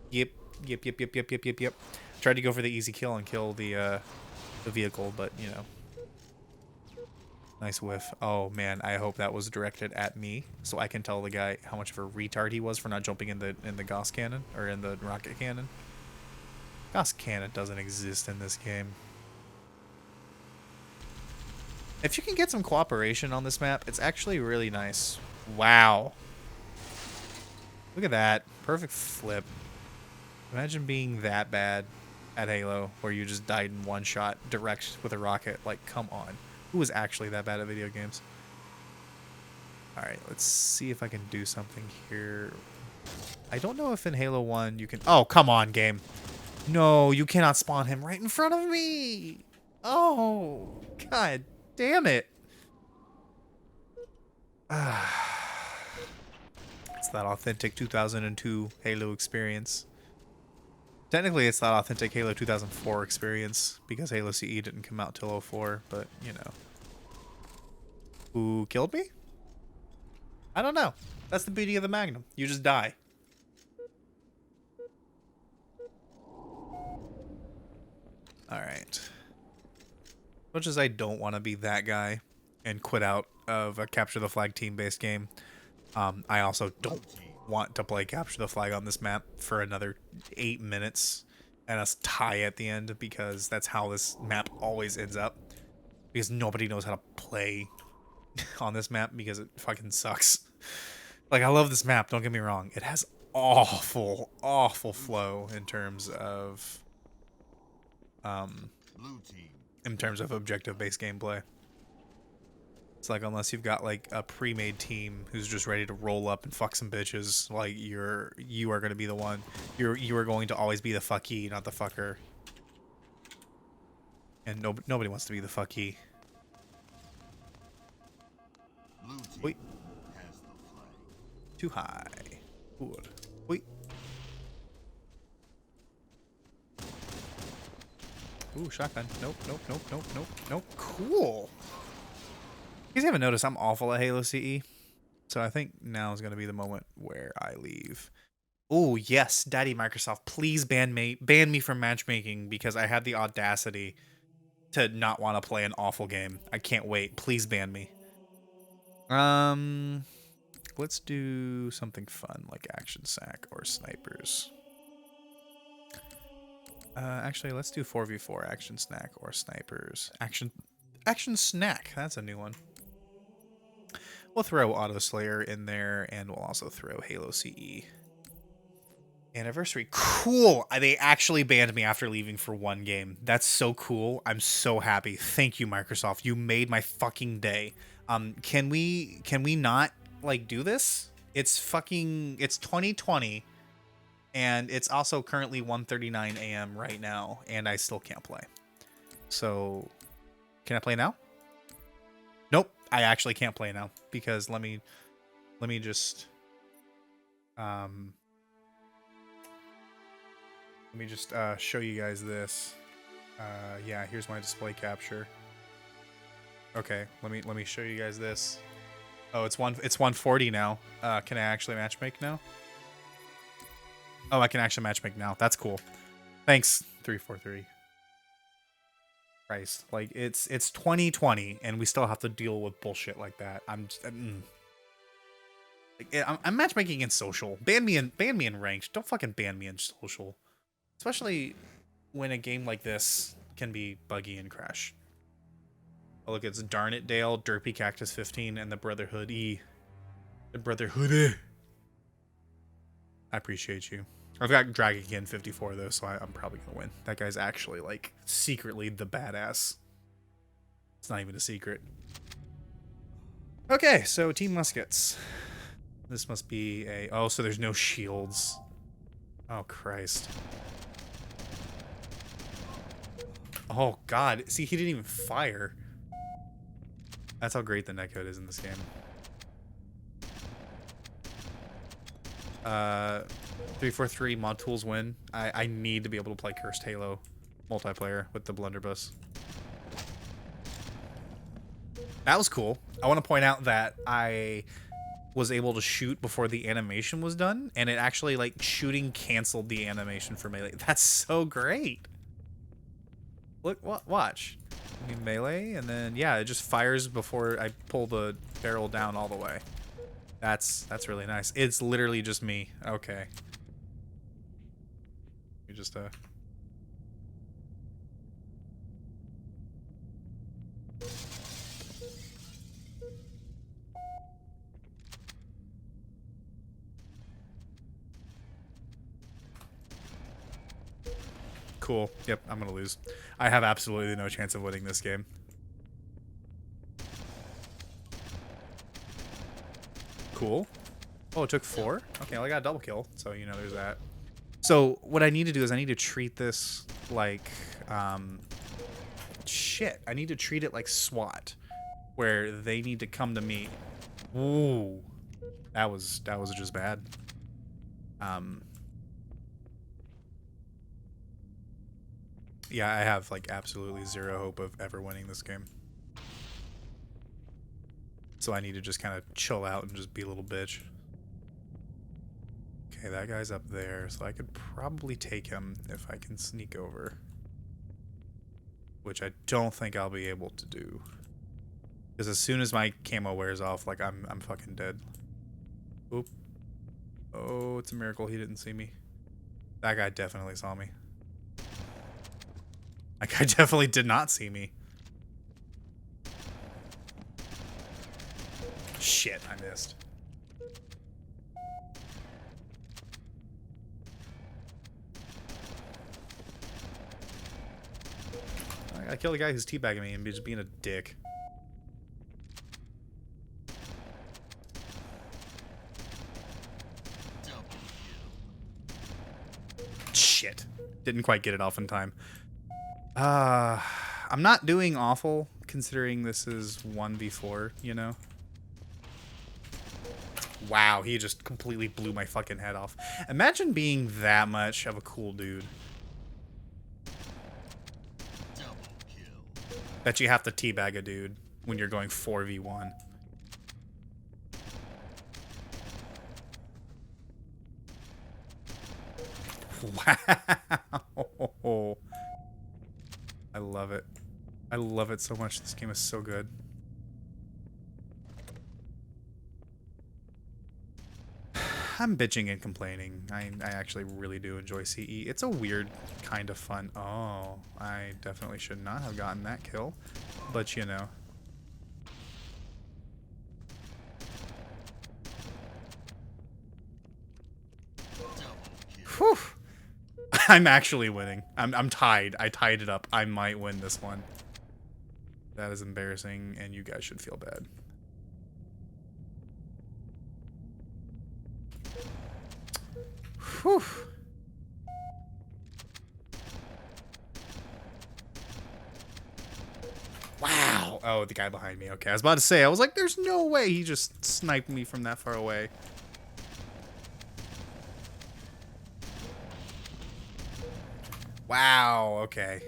Speaker 1: Yep. Yep. Yep. Yep. Yep. Yep. Yep. Yep. Tried to go for the easy kill and kill the vehicle, but you know. Nice whiff. Oh man, I hope that was directed at me so I can tell the guy how much of a retard he was for not jumping in the Gauss cannon or in the rocket cannon. Gauss cannon doesn't exist in this game. If you can get some cooperation on this map, it's actually really nice. Wow. Look at that. Perfect flip. Imagine being that bad at Halo where you just died in one shot direct with a rocket. Like, come on. Who is actually that bad at video games? Alright, let's see if I can do something here. I don't know if in Halo 1 you can... Oh, come on, game. No, you cannot spawn him right in front of me. Oh, god damn it. It's that authentic 2002 Halo experience. Technically, it's that authentic Halo 2004 experience because Halo CE didn't come out till 04, but, you know. Who killed me? I don't know. That's the beauty of the Magnum. You just die. Alright. As much as I don't want to be that guy and quit out of a Capture the Flag team-based game, I also don't want to play Capture the Flag on this map for another 8 minutes and us tie at the end because that's how this map always ends up. Because nobody knows how to play on this map because it fucking sucks. Like, I love this map, don't get me wrong. It has awful, awful flow in terms of
Speaker 3: Blue team.
Speaker 1: in terms of objective-based gameplay. It's like, unless you've got like a pre-made team who's just ready to roll up and fuck some bitches, like you are going to be the one. You are going to always be the fucky, not the fucker. And nobody wants to be the fucky.
Speaker 3: Blue team
Speaker 1: Wait.
Speaker 3: has the flag.
Speaker 1: Too high. Good. Wait. Ooh, shotgun. Nope, nope, nope, nope, nope, nope. Cool. You guys haven't noticed I'm awful at Halo CE, so I think now is going to be the moment where I leave. Oh yes, Daddy Microsoft, please ban me from matchmaking because I had the audacity to not want to play an awful game. I can't wait. Please ban me. Let's do something fun like Action Sack or Snipers. Actually, let's do 4v4 Action Snack or Snipers. Action Snack. That's a new one. We'll throw Auto Slayer in there, and we'll also throw Halo CE. Anniversary. Cool! They actually banned me after leaving for one game. That's so cool. I'm so happy. Thank you, Microsoft. You made my fucking day. Can we not, like, do this? It's 2020, And it's also currently 1:39 a.m. right now, and I still can't play. So, can I play now? Nope, I actually can't play now because let me just show you guys this. Yeah, here's my display capture. Okay, let me show you guys this. Oh, it's 140 now. Can I actually matchmake now? Oh, I can actually matchmake now. That's cool. Thanks, 343. Christ, like it's 2020 and we still have to deal with bullshit like that. I'm matchmaking in social. Ban me in ranked. Don't fucking ban me in social. Especially when a game like this can be buggy and crash. Oh, look, it's Darn It Dale, Derpy Cactus 15, and the Brotherhood E. The Brotherhood E. I appreciate you. I've got Dragonkin 54 though, so I'm probably gonna win. That guy's actually like secretly the badass. It's not even a secret. Okay, so Team Muskets. This must be a... Oh, so there's no shields. Oh, Christ. Oh, God. See, he didn't even fire. That's how great the netcode is in this game. 343 mod tools win. I need to be able to play Cursed Halo multiplayer with the blunderbuss. That was cool. I want to point out that I was able to shoot before the animation was done, and it actually, like, shooting canceled the animation for melee. That's so great. Look, watch. You melee, and then, yeah, it just fires before I pull the barrel down all the way. That's really nice. It's literally just me. Okay. You just, Cool. Yep, I'm gonna lose. I have absolutely no chance of winning this game. Cool. Oh, it took 4? Okay, well, I got a double kill, so, you know, there's that. So, what I need to do is I need to treat this like, shit. I need to treat it like SWAT, where they need to come to me. Ooh. That was just bad. Yeah, I have, like, absolutely zero hope of ever winning this game. So I need to just kind of chill out and just be a little bitch. Okay, that guy's up there, so I could probably take him if I can sneak over. Which I don't think I'll be able to do. Because as soon as my camo wears off, like, I'm fucking dead. Oop. Oh, it's a miracle he didn't see me. That guy definitely saw me. That guy definitely did not see me. Shit, I missed. I killed the guy who's teabagging me and just being a dick. Shit. Didn't quite get it off in time. I'm not doing awful considering this is 1v4, you know? Wow, he just completely blew my fucking head off. Imagine being that much of a cool dude. That you have to teabag a dude when you're going 4v1. Wow. I love it. I love it so much. This game is so good. I'm bitching and complaining. I actually really do enjoy CE. It's a weird kind of fun. Oh, I definitely should not have gotten that kill. But, you know. Whew. I'm actually winning. I'm tied. I tied it up. I might win this one. That is embarrassing, and you guys should feel bad. Whew. Oh, the guy behind me. Okay, I was about to say, I was like, there's no way he just sniped me from that far away. Wow, okay.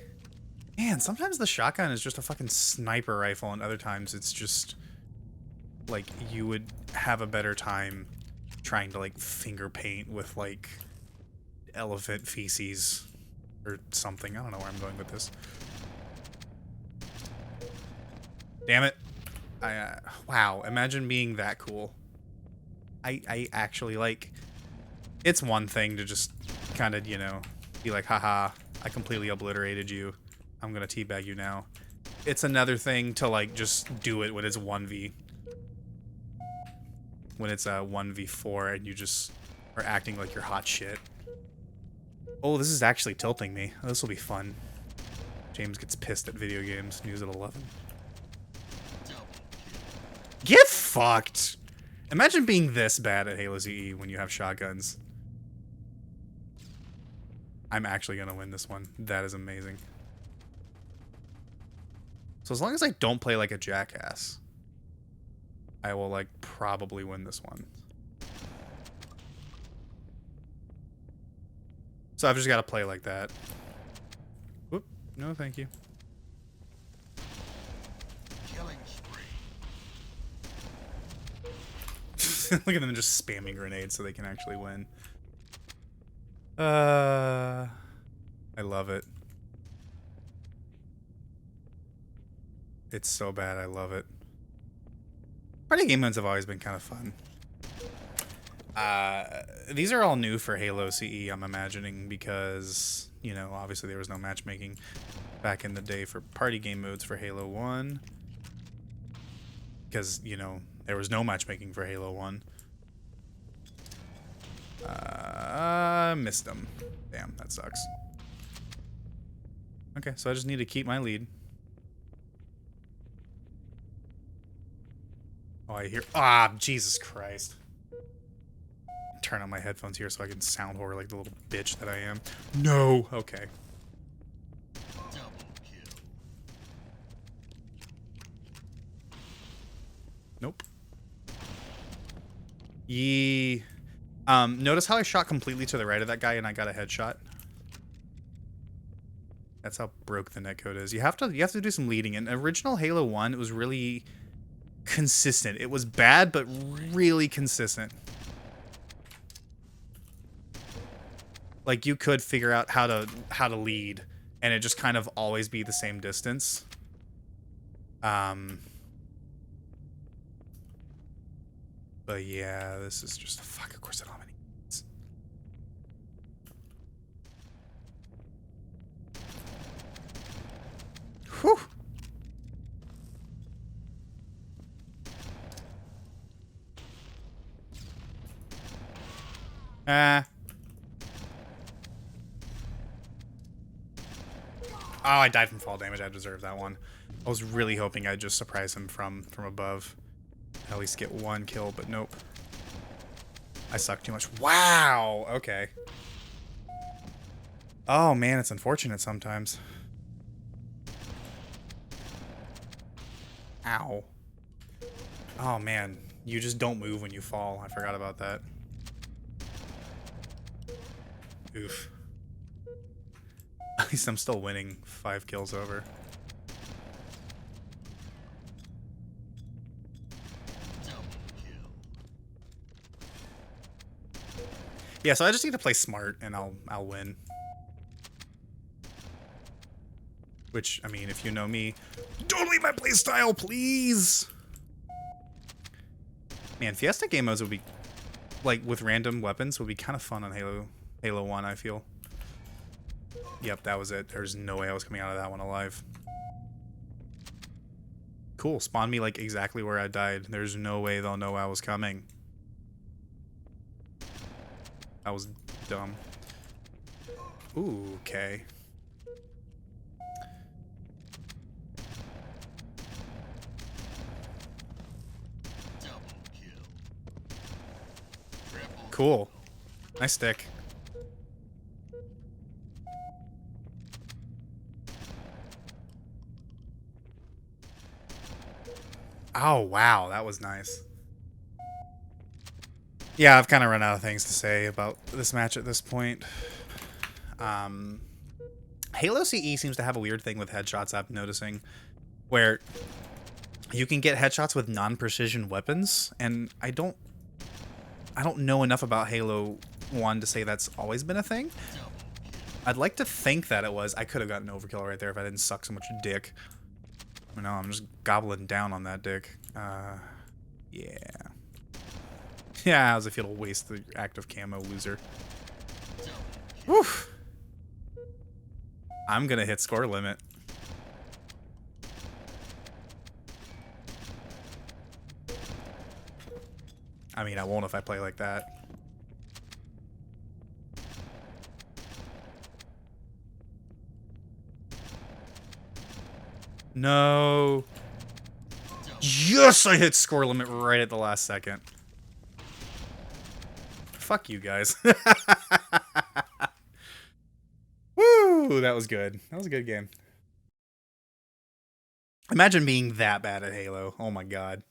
Speaker 1: Man, sometimes the shotgun is just a fucking sniper rifle, and other times it's just, like, you would have a better time trying to, like, finger paint with, like, elephant feces or something. I don't know where I'm going with this. Damn it. Wow, imagine being that cool. I actually, like, it's one thing to just kind of, you know, be like, haha, I completely obliterated you. I'm gonna teabag you now. It's another thing to, like, just do it when it's 1v. When it's a 1v4 and you just are acting like you're hot shit. Oh, this is actually tilting me. This will be fun. James gets pissed at video games. News at 11. Get fucked! Imagine being this bad at Halo CE when you have shotguns. I'm actually gonna win this one. That is amazing. So as long as I don't play like a jackass, I will, like, probably win this one. So I've just got to play like that. Whoop. No, thank you.
Speaker 3: Killing spree.
Speaker 1: Look at them just spamming grenades so they can actually win. I love it. It's so bad, I love it. Party game modes have always been kind of fun. These are all new for Halo CE, I'm imagining, because, you know, obviously there was no matchmaking back in the day for party game modes for Halo 1. Because, you know, there was no matchmaking for Halo 1. Missed them. Damn, that sucks. Okay, so I just need to keep my lead. Oh, I hear... Ah, Jesus Christ. Turn on my headphones here so I can sound horror like the little bitch that I am. No! Okay.
Speaker 3: Double kill.
Speaker 1: Nope. Yee. Notice how I shot completely to the right of that guy and I got a headshot? That's how broke the netcode is. You have to do some leading. In original Halo 1, it was really consistent. It was bad, but really consistent. Like, you could figure out how to lead, and it just kind of always be the same distance. But yeah, this is just fuck. Of course, I don't have any. Whew. Oh, I died from fall damage. I deserve that one. I was really hoping I'd just surprise him from above. At least get one kill, but nope. I suck too much. Wow! Okay. Oh, man, it's unfortunate sometimes. Ow. Oh, man. You just don't move when you fall. I forgot about that. Oof. At least I'm still winning 5 kills over. Yeah, so I just need to play smart and I'll win. Which, I mean, if you know me, don't leave my playstyle, please! Man, Fiesta game modes would be, like, with random weapons, would be kind of fun on Halo 1, I feel. Yep, that was it. There's no way I was coming out of that one alive. Cool, spawn me, like, exactly where I died. There's no way they'll know I was coming. That was dumb. Ooh, okay. Cool. Nice stick. Oh, wow. That was nice. Yeah, I've kind of run out of things to say about this match at this point. Halo CE seems to have a weird thing with headshots I've noticing, where you can get headshots with non-precision weapons, and I don't know enough about Halo 1 to say that's always been a thing. I'd like to think that it was. I could have gotten overkill right there if I didn't suck so much dick. No, I'm just gobbling down on that dick. Yeah. Yeah, how's it feel to waste the active camo, loser? Woof. I'm gonna hit score limit. I mean, I won't if I play like that. No. Yes, I hit score limit right at the last second. Fuck you guys. Woo, that was good. That was a good game. Imagine being that bad at Halo. Oh my god.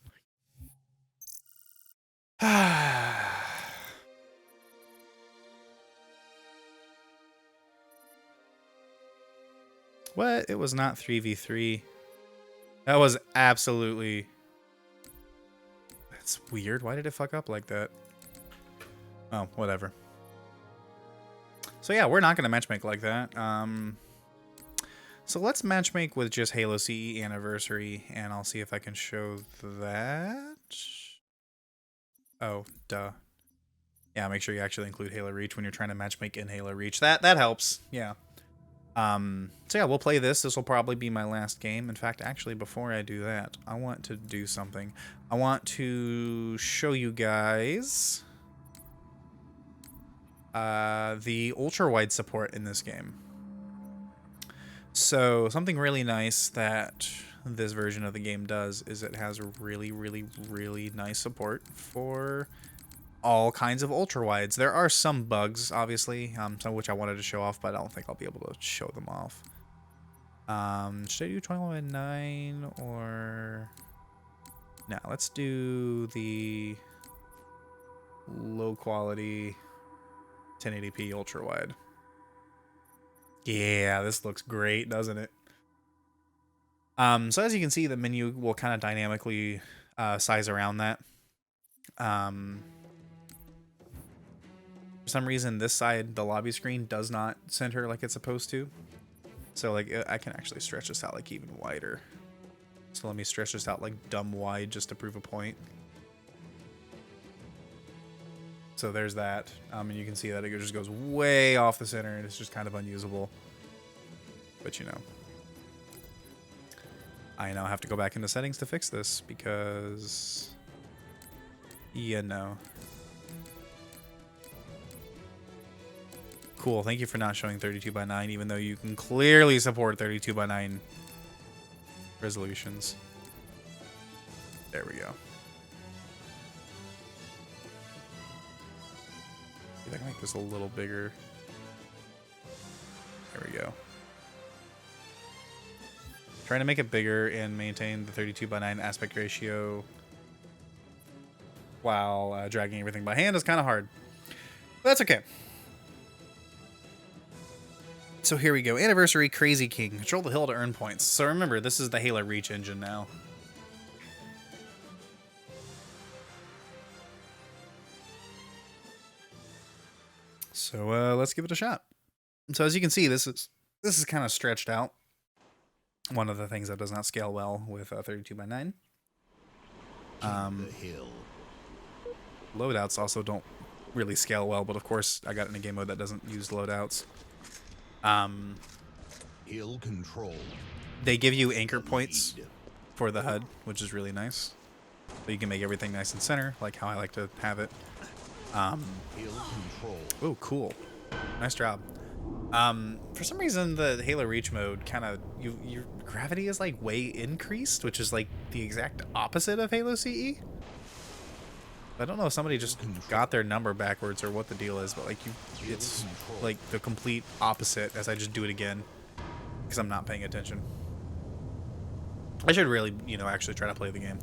Speaker 1: What? It was not 3v3. That was absolutely... That's weird. Why did it fuck up like that? Oh, whatever. So yeah, we're not going to matchmake like that. So let's matchmake with just Halo CE Anniversary, and I'll see if I can show that. Oh, duh. Yeah, make sure you actually include Halo Reach when you're trying to matchmake in Halo Reach. That helps. Yeah. So yeah, we'll play this. This will probably be my last game. In fact, actually, before I do that, I want to do something. I want to show you guys the ultra-wide support in this game. So something really nice that this version of the game does is it has really, really, really nice support for all kinds of ultra-wides. There are some bugs, obviously, some of which I wanted to show off, but I don't think I'll be able to show them off. Should I do 21:9 or... No, let's do the low-quality 1080p ultra-wide. Yeah, this looks great, doesn't it? So as you can see, the menu will kind of dynamically size around that. For some reason, this side, the lobby screen, does not center like it's supposed to. So, like, I can actually stretch this out, like, even wider. So let me stretch this out, like, dumb wide just to prove a point. So there's that. And you can see that it just goes way off the center, and it's just kind of unusable. But, you know. I now have to go back into settings to fix this, because... Yeah, no. Cool, thank you for not showing 32:9, even though you can clearly support 32:9 resolutions. There we go. See if I can make this a little bigger. There we go. Trying to make it bigger and maintain the 32:9 aspect ratio while dragging everything by hand is kind of hard. But that's okay. So here we go. Anniversary Crazy King. Control the hill to earn points. So remember, this is the Halo Reach engine now. So let's give it a shot. So as you can see, this is kind of stretched out. One of the things that does not scale well with 32:9. Loadouts also don't really scale well, but of course I got it in a game mode that doesn't use loadouts.
Speaker 3: Hill control.
Speaker 1: They give you anchor points for the HUD, which is really nice. So you can make everything nice and center, like how I like to have it.
Speaker 3: Hill control.
Speaker 1: Oh, cool. Nice job. For some reason, the Halo Reach mode kind of... Your gravity is, like, way increased, which is, like, the exact opposite of Halo CE. I don't know if somebody just got their number backwards or what the deal is, but, like, it's, like, the complete opposite as I just do it again. Because I'm not paying attention. I should really, you know, actually try to play the game.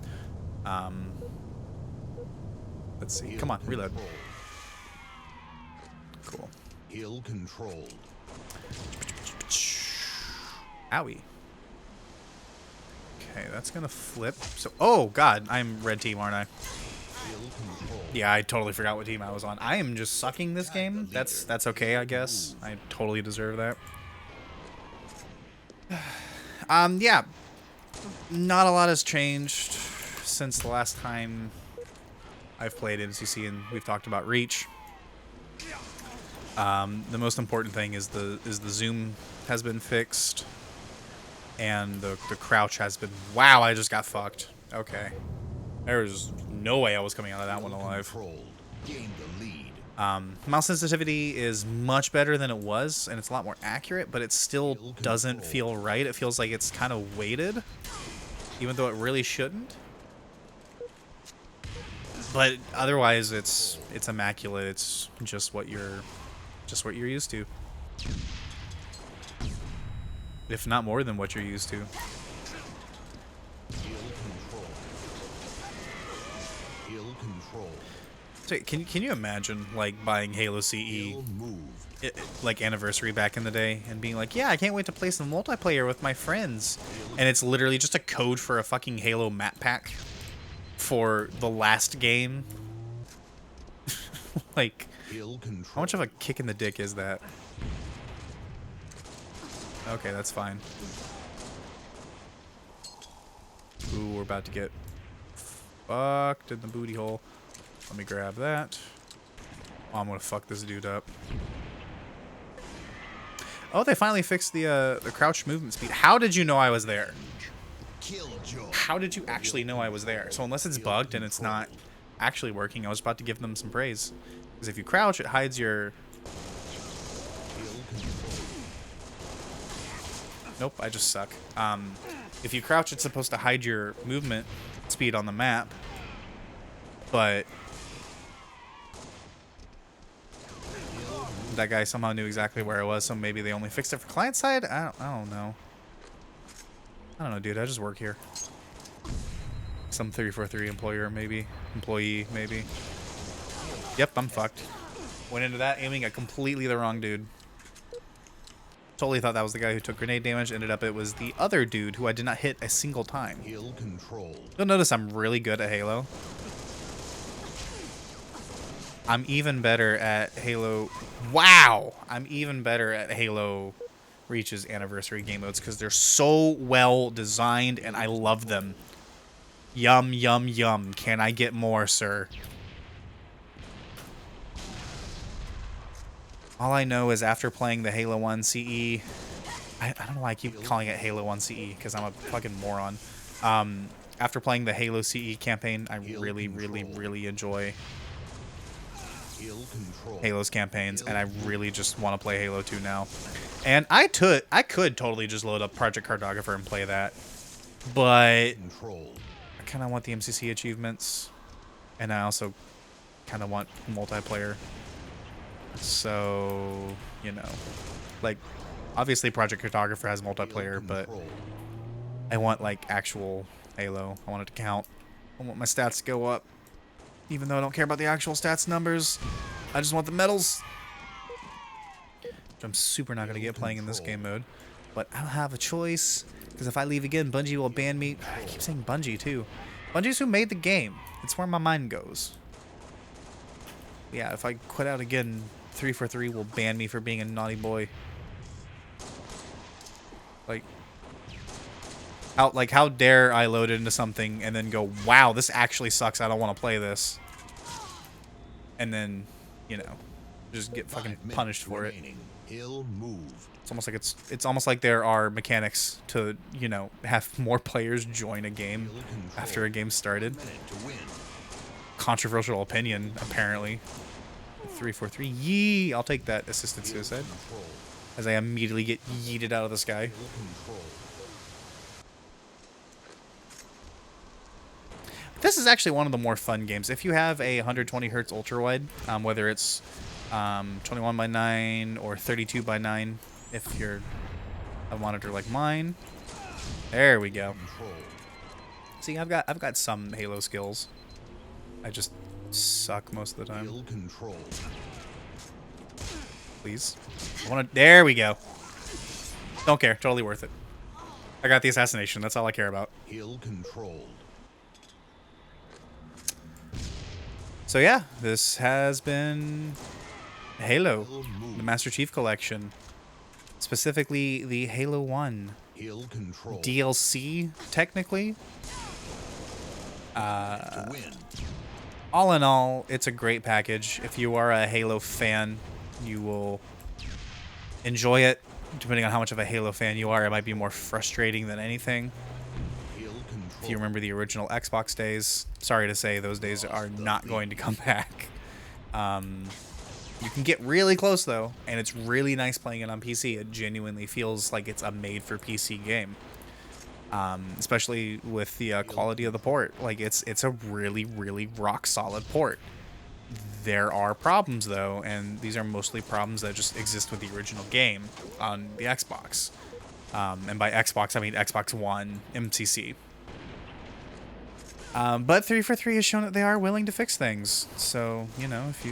Speaker 1: Let's see. Come on, reload. Cool.
Speaker 3: Heal controlled.
Speaker 1: Owie. Okay, that's gonna flip. So, oh god, I'm red team, aren't I? Yeah, I totally forgot what team I was on. I am just sucking this game. That's okay, I guess. I totally deserve that. Yeah. Not a lot has changed since the last time I've played MCC, and we've talked about Reach. The most important thing is the zoom has been fixed, and the crouch has been. Wow, I just got fucked. Okay, there was no way I was coming out of that one alive.
Speaker 3: Gain the lead.
Speaker 1: Mouse sensitivity is much better than it was, and it's a lot more accurate, but it still doesn't feel right. It feels like it's kind of weighted, even though it really shouldn't. But otherwise, it's immaculate. It's just what you're used to, if not more than what you're used to.
Speaker 3: Heal control.
Speaker 1: So can you imagine like buying Halo CE, like Anniversary back in the day, and being like, yeah, I can't wait to play some multiplayer with my friends, and it's literally just a code for a fucking Halo map pack for the last game. Like, how much of a kick in the dick is that? Okay, that's fine. Ooh, we're about to get fucked in the booty hole. Let me grab that. Oh, I'm gonna fuck this dude up. Oh, they finally fixed the crouch movement speed. How did you know I was there? How did you actually know I was there? So unless it's bugged and it's not actually working, I was about to give them some praise. Because if you crouch, it hides your... Nope, I just suck. If you crouch, it's supposed to hide your movement speed on the map. But... that guy somehow knew exactly where I was, so maybe they only fixed it for client side? I don't know. I don't know, dude. I just work here. Some 343 employer, maybe. Employee, maybe. Yep, I'm fucked. Went into that aiming at completely the wrong dude. Totally thought that was the guy who took grenade damage. Ended up it was the other dude who I did not hit a single time. You'll notice I'm really good at Halo. I'm even better at Halo. Wow! I'm even better at Halo Reach's Anniversary game modes because they're so well designed and I love them. Yum, yum, yum. Can I get more, sir? All I know is after playing the Halo 1 CE... I don't know why I keep calling it Halo 1 CE because I'm a fucking moron. After playing the Halo CE campaign, I really, really, really enjoy Halo's campaigns, and I really just want to play Halo 2 now. And I could totally just load up Project Cartographer and play that, but I kind of want the MCC achievements, and I also kind of want multiplayer. So, you know, like, obviously Project Cartographer has multiplayer, but I want, like, actual Halo. I want it to count. I want my stats to go up. Even though I don't care about the actual stats numbers, I just want the medals. Which I'm super not going to get playing in this game mode. But I don't have a choice, because if I leave again, Bungie will ban me. I keep saying Bungie, too. Bungie's who made the game. It's where my mind goes. Yeah, if I quit out again, 343 will ban me for being a naughty boy. How dare I load into something and then go, wow, this actually sucks, I don't want to play this. And then, you know, just get fucking punished for it. It's almost like there are mechanics to, you know, have more players join a game after a game started. Controversial opinion, apparently. 343, yee! I'll take that assisted suicide. As I immediately get yeeted out of the sky. This is actually one of the more fun games. If you have a 120 hertz ultra wide, whether it's 21 by 9 or 32 by 9, if you're a monitor like mine, there we go. See, I've got some Halo skills. I just suck most of the time.
Speaker 3: Ill control.
Speaker 1: Please. There we go. Don't care. Totally worth it. I got the assassination. That's all I care about.
Speaker 3: Ill controlled.
Speaker 1: So yeah, this has been Halo, the Master Chief Collection. Specifically, the Halo 1
Speaker 3: Ill control.
Speaker 1: DLC, technically.
Speaker 3: To win.
Speaker 1: All in all, it's a great package. If you are a Halo fan, you will enjoy it. Depending on how much of a Halo fan you are, it might be more frustrating than anything.
Speaker 3: Ill control.
Speaker 1: If you remember the original Xbox days, sorry to say, those days are not going to come back. You can get really close, though, and it's really nice playing it on PC. It genuinely feels like it's a made-for-PC game. Especially with the quality of the port. Like, it's a really, really rock-solid port. There are problems, though, and these are mostly problems that just exist with the original game on the Xbox. And by Xbox, I mean Xbox One, MCC. But 343 has shown that they are willing to fix things. So, you know, if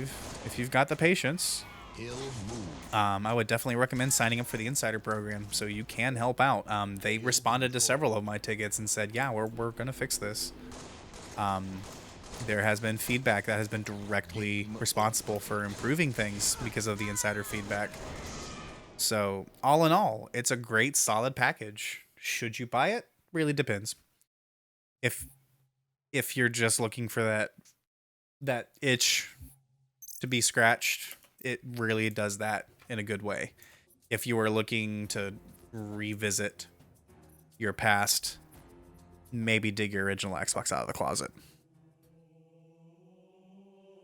Speaker 1: you've got the patience,
Speaker 3: Ill move.
Speaker 1: I would definitely recommend signing up for the Insider program so you can help out. They responded to several of my tickets and said, yeah, we're going to fix this. There has been feedback that has been directly responsible for improving things because of the Insider feedback. So, all in all, it's a great, solid package. Should you buy it? Really depends. If you're just looking for that itch to be scratched, it really does that in a good way. If you are looking to revisit your past, maybe dig your original Xbox out of the closet.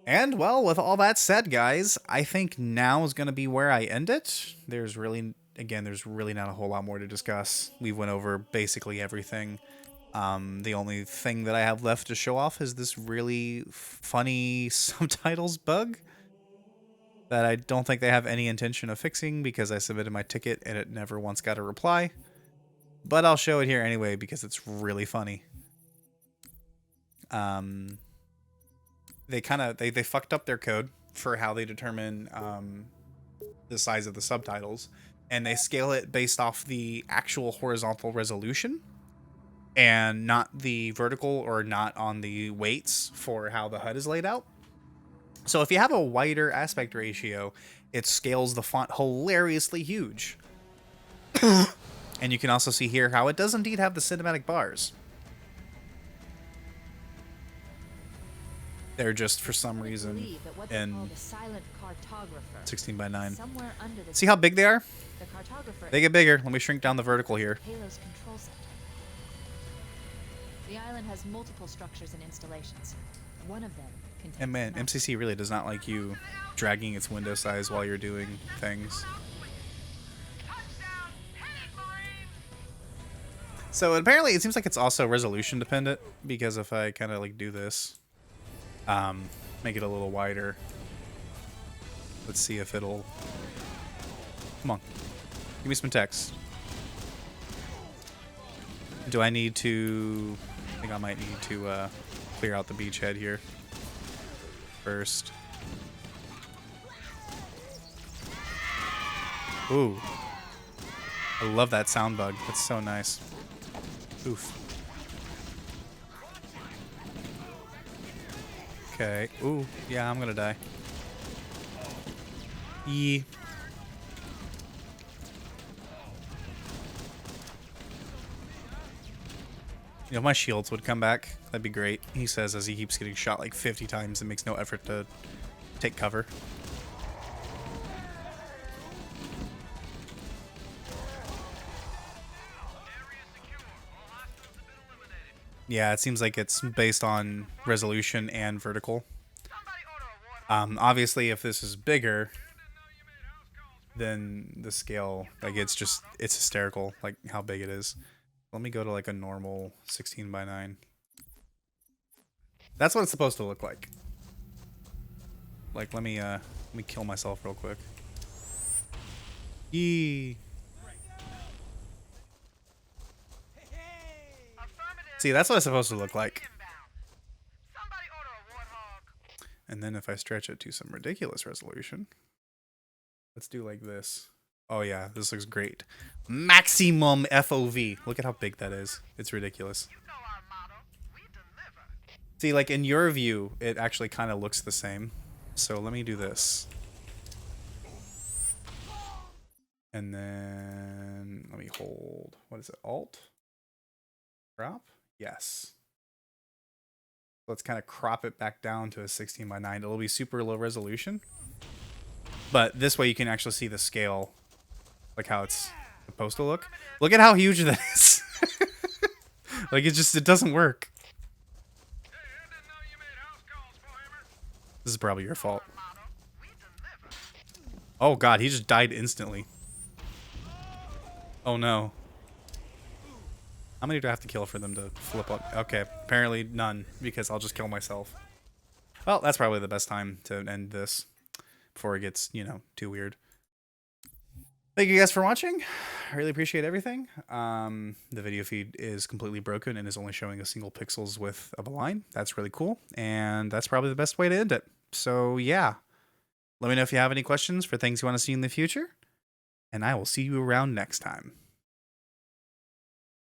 Speaker 1: And, well, with all that said, guys, I think now is going to be where I end it. There's really not a whole lot more to discuss. We went over basically everything. The only thing that I have left to show off is this really funny subtitles bug that I don't think they have any intention of fixing because I submitted my ticket and it never once got a reply. But I'll show it here anyway because it's really funny. They fucked up their code for how they determine the size of the subtitles, and they scale it based off the actual horizontal resolution and not the vertical, or not on the weights for how the HUD is laid out. So if you have a wider aspect ratio, it scales the font hilariously huge. And you can also see here how it does indeed have the cinematic bars. They're just, for some reason, in 16 by 9. See how big they are? They get bigger. Let me shrink down the vertical here.
Speaker 4: Halo's control center. The island has multiple structures and installations. One of them contains
Speaker 1: And man, MCC really does not like you dragging its window size while you're doing things. So apparently it seems like it's also resolution dependent, because if I kind of like do this, make it a little wider. Let's see if it'll... Come on. Give me some text. Do I need to... I think I might need to clear out the beachhead here first. Ooh. I love that sound bug. That's so nice. Oof. Okay. Ooh. Yeah, I'm gonna die. Yee. You know, if my shields would come back, that'd be great. He says as he keeps getting shot like 50 times and makes no effort to take cover. Yeah, it seems like it's based on resolution and vertical. Obviously, if this is bigger, then the scale, like, it's hysterical, like, how big it is. Let me go to, like, a normal 16 by 9. That's what it's supposed to look like. Like, let me kill myself real quick. Yee. See, that's what it's supposed to look like.
Speaker 5: Somebody order a warthog.
Speaker 1: And then if I stretch it to some ridiculous resolution, let's do like this. Oh yeah, this looks great. Maximum FOV. Look at how big that is. It's ridiculous.
Speaker 5: You know our motto. We deliver.
Speaker 1: See, like in your view, it actually kind of looks the same. So let me do this. And then let me hold, what is it? Alt? Crop? Yes. Let's kind of crop it back down to a 16:9. It'll be super low resolution. But this way you can actually see the scale, like how it's supposed to look. Look at how huge that is. Like it doesn't work.
Speaker 5: Hey, I didn't know you made house calls for Hammer.
Speaker 1: This is probably your fault.
Speaker 5: Our motto. We deliver.
Speaker 1: Oh god, he just died instantly. Oh no. How many do I have to kill for them to flip up? Okay, apparently none, because I'll just kill myself. Well, that's probably the best time to end this before it gets, you know, too weird. Thank you guys for watching. I really appreciate everything. The video feed is completely broken and is only showing a single pixels width of a line. That's really cool, and that's probably the best way to end it. So yeah, let me know if you have any questions for things you want to see in the future, and I will see you around next time.